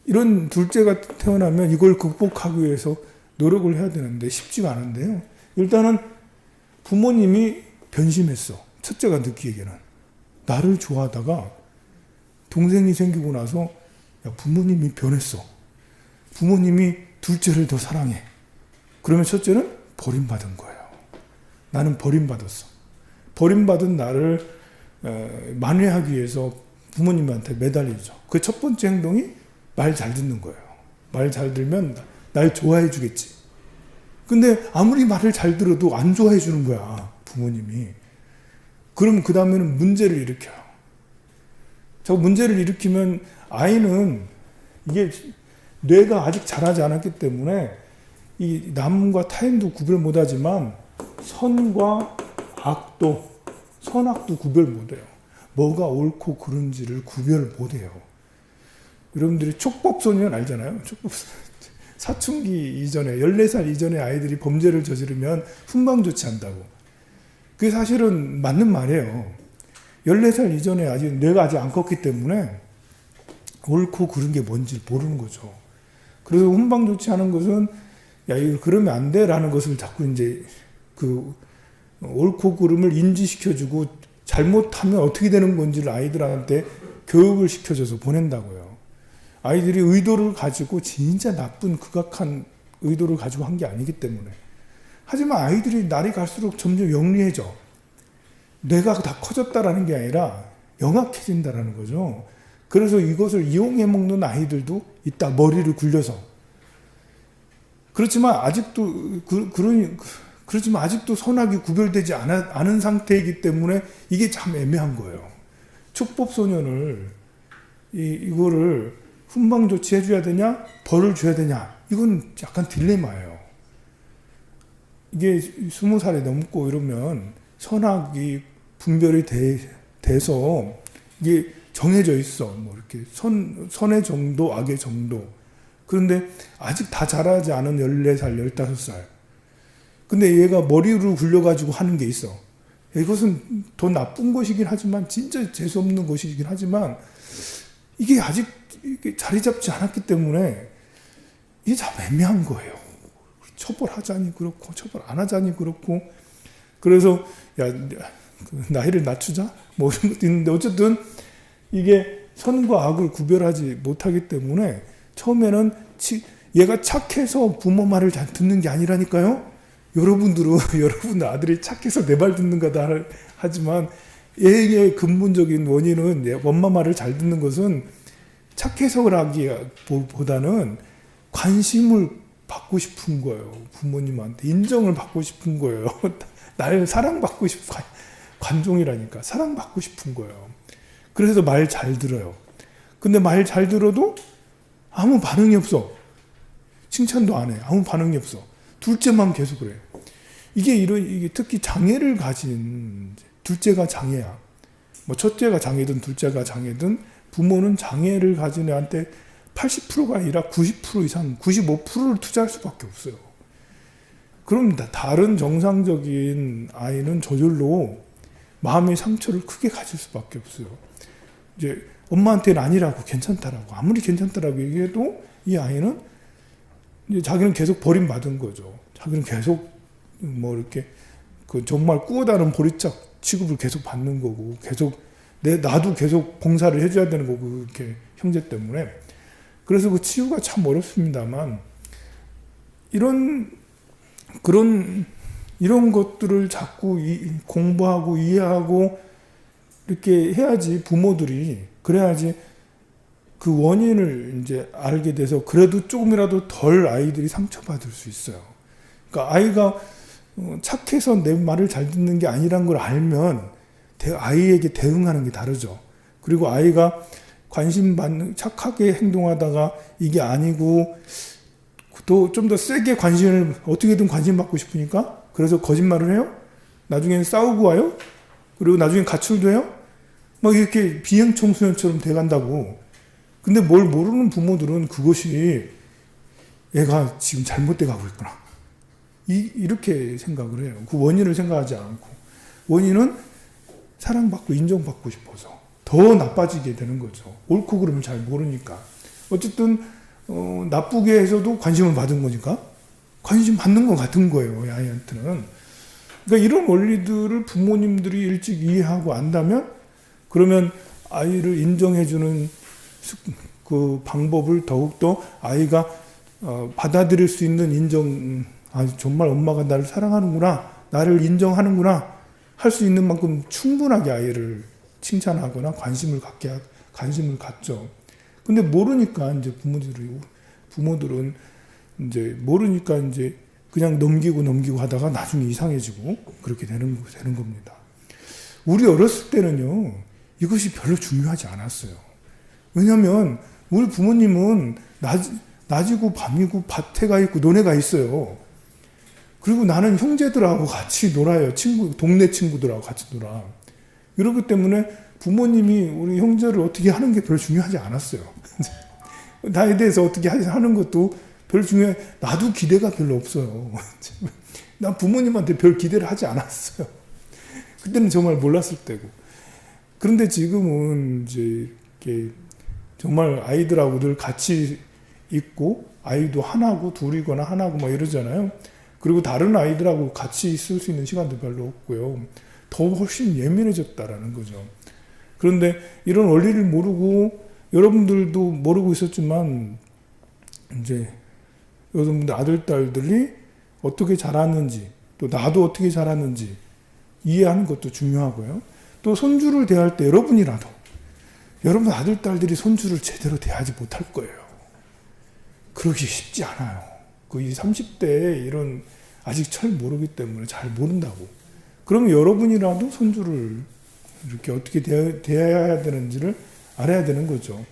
이런 둘째가 태어나면 이걸 극복하기 위해서 노력을 해야 되는데 쉽지가 않은데요. 일단은 부모님이 변심했어. 첫째가 느끼기에는. 나를 좋아하다가 동생이 생기고 나서 야, 부모님이 변했어. 부모님이 둘째를 더 사랑해. 그러면 첫째는 버림받은 거예요. 나는 버림받았어. 버림받은 나를 만회하기 위해서 부모님한테 매달리죠. 그 첫 번째 행동이 말 잘 듣는 거예요. 말 잘 들면 날 좋아해 주겠지. 근데 아무리 말을 잘 들어도 안 좋아해 주는 거야, 부모님이. 그럼 그 다음에는 문제를 일으켜요. 저 문제를 일으키면 아이는 이게 뇌가 아직 자라지 않았기 때문에 이 남과 타인도 구별 못하지만 선과 악도, 선악도 구별 못해요. 뭐가 옳고 그른지를 구별 못해요. 여러분들이 촉법소년 알잖아요. 사춘기 이전에 14살 이전에 아이들이 범죄를 저지르면 훈방조치한다고. 그게 사실은 맞는 말이에요. 14살 이전에 아직 뇌가 아직 안 컸기 때문에 옳고 그른 게 뭔지 모르는 거죠. 그래서 훈방조치하는 것은 야 이거 그러면 안 돼라는 것을 자꾸 이제 그 옳고 그름을 인지시켜주고 잘못하면 어떻게 되는 건지를 아이들한테 교육을 시켜줘서 보낸다고요. 아이들이 의도를 가지고 진짜 나쁜 극악한 의도를 가지고 한 게 아니기 때문에. 하지만 아이들이 날이 갈수록 점점 영리해져. 뇌가 다 커졌다라는 게 아니라 영악해진다라는 거죠. 그래서 이것을 이용해 먹는 아이들도 있다. 머리를 굴려서. 그렇지만 아직도 그렇지만 아직도 선악이 구별되지 않은 상태이기 때문에 이게 참 애매한 거예요. 촉법소년을 이거를 훈방 조치해 줘야 되냐, 벌을 줘야 되냐, 이건 약간 딜레마예요. 이게 20살이 넘고 이러면 선악이 분별이 돼서 이게 정해져 있어. 뭐 이렇게 선의 정도, 악의 정도. 그런데 아직 다 자라지 않은 14살, 15살. 근데 얘가 머리로 굴려가지고 하는 게 있어. 이것은 더 나쁜 것이긴 하지만, 진짜 재수없는 것이긴 하지만, 이게 아직 자리 잡지 않았기 때문에 이게 참 애매한 거예요. 처벌하자니 그렇고 처벌 안 하자니 그렇고. 그래서 야 나이를 낮추자 뭐 이런 것도 있는데 어쨌든 이게 선과 악을 구별하지 못하기 때문에 처음에는 얘가 착해서 부모 말을 잘 듣는 게 아니라니까요. 여러분들 아들이 착해서 내 말 듣는 거다 하지만 얘의 근본적인 원인은 엄마 말을 잘 듣는 것은 착해서라기보다는 관심을 받고 싶은 거예요. 부모님한테 인정을 받고 싶은 거예요. 날 사랑받고 싶은 관종이라니까 사랑받고 싶은 거예요. 그래서 말 잘 들어요. 근데 말 잘 들어도 아무 반응이 없어. 칭찬도 안 해. 아무 반응이 없어. 둘째만 계속 그래. 이게 특히 장애를 가진 둘째가 장애야. 뭐 첫째가 장애든 둘째가 장애든 부모는 장애를 가진 애한테 80%가 아니라 90% 이상, 95%를 투자할 수밖에 없어요. 그럼 다른 정상적인 아이는 저절로 마음의 상처를 크게 가질 수밖에 없어요. 이제 엄마한테는 아니라고 괜찮다라고 아무리 괜찮다라고 얘기해도 이 아이는 이제 자기는 계속 버림받은 거죠. 자기는 계속 뭐 이렇게 그 정말 꾸어다는 보리짝 취급을 계속 받는 거고 계속 나도 계속 봉사를 해줘야 되는 거고 이렇게 형제 때문에. 그래서 그 치유가 참 어렵습니다만 이런 것들을 자꾸 공부하고 이해하고 이렇게 해야지 부모들이 그래야지 그 원인을 이제 알게 돼서 그래도 조금이라도 덜 아이들이 상처받을 수 있어요. 그러니까 아이가 착해서 내 말을 잘 듣는 게 아니란 걸 알면 아이에게 대응하는 게 다르죠. 그리고 아이가 착하게 행동하다가 이게 아니고 또 좀 더 세게 어떻게든 관심 받고 싶으니까 그래서 거짓말을 해요. 나중에는 싸우고 와요. 그리고 나중에 가출도 해요. 막 이렇게 비행 청소년처럼 돼간다고. 근데 뭘 모르는 부모들은 그것이 얘가 지금 잘못돼 가고 있구나. 이렇게 생각을 해요. 그 원인을 생각하지 않고. 원인은 사랑받고 인정받고 싶어서 더 나빠지게 되는 거죠. 옳고 그름을 잘 모르니까. 어쨌든 나쁘게 해서도 관심을 받은 거니까. 관심 받는 것 같은 거예요, 이 아이한테는. 그러니까 이런 원리들을 부모님들이 일찍 이해하고 안다면, 그러면 아이를 인정해주는 그 방법을 더욱더 아이가 받아들일 수 있는 인정, 정말 엄마가 나를 사랑하는구나, 나를 인정하는구나 할 수 있는 만큼 충분하게 아이를 칭찬하거나 관심을 갖죠. 근데 모르니까 이제 부모들은 이제 모르니까 이제 그냥 넘기고 하다가 나중에 이상해지고 그렇게 되는 겁니다. 우리 어렸을 때는요, 이것이 별로 중요하지 않았어요. 왜냐하면 우리 부모님은 낮이고 밤이고 밭에가 있고 논에가 있어요. 그리고 나는 형제들하고 같이 놀아요. 동네 친구들하고 같이 놀아. 이러기 때문에 부모님이 우리 형제를 어떻게 하는 게 별로 중요하지 않았어요. 나에 대해서 어떻게 하는 것도 별로 나도 기대가 별로 없어요. 난 부모님한테 별 기대를 하지 않았어요. 그때는 정말 몰랐을 때고. 그런데 지금은 이제 이렇게 정말 아이들하고 늘 같이 있고, 아이도 하나고 둘이거나 하나고 막 이러잖아요. 그리고 다른 아이들하고 같이 있을 수 있는 시간도 별로 없고요. 더 훨씬 예민해졌다라는 거죠. 그런데 이런 원리를 모르고, 여러분들도 모르고 있었지만 이제 여러분들 아들, 딸들이 어떻게 자랐는지, 또 나도 어떻게 자랐는지 이해하는 것도 중요하고요. 또 손주를 대할 때 여러분이라도 여러분 아들, 딸들이 손주를 제대로 대하지 못할 거예요. 그러기 쉽지 않아요. 그 30대에 이런 아직 잘 모르기 때문에 잘 모른다고. 그러면 여러분이라도 손주를 이렇게 어떻게 대해야 되는지를 알아야 되는 거죠.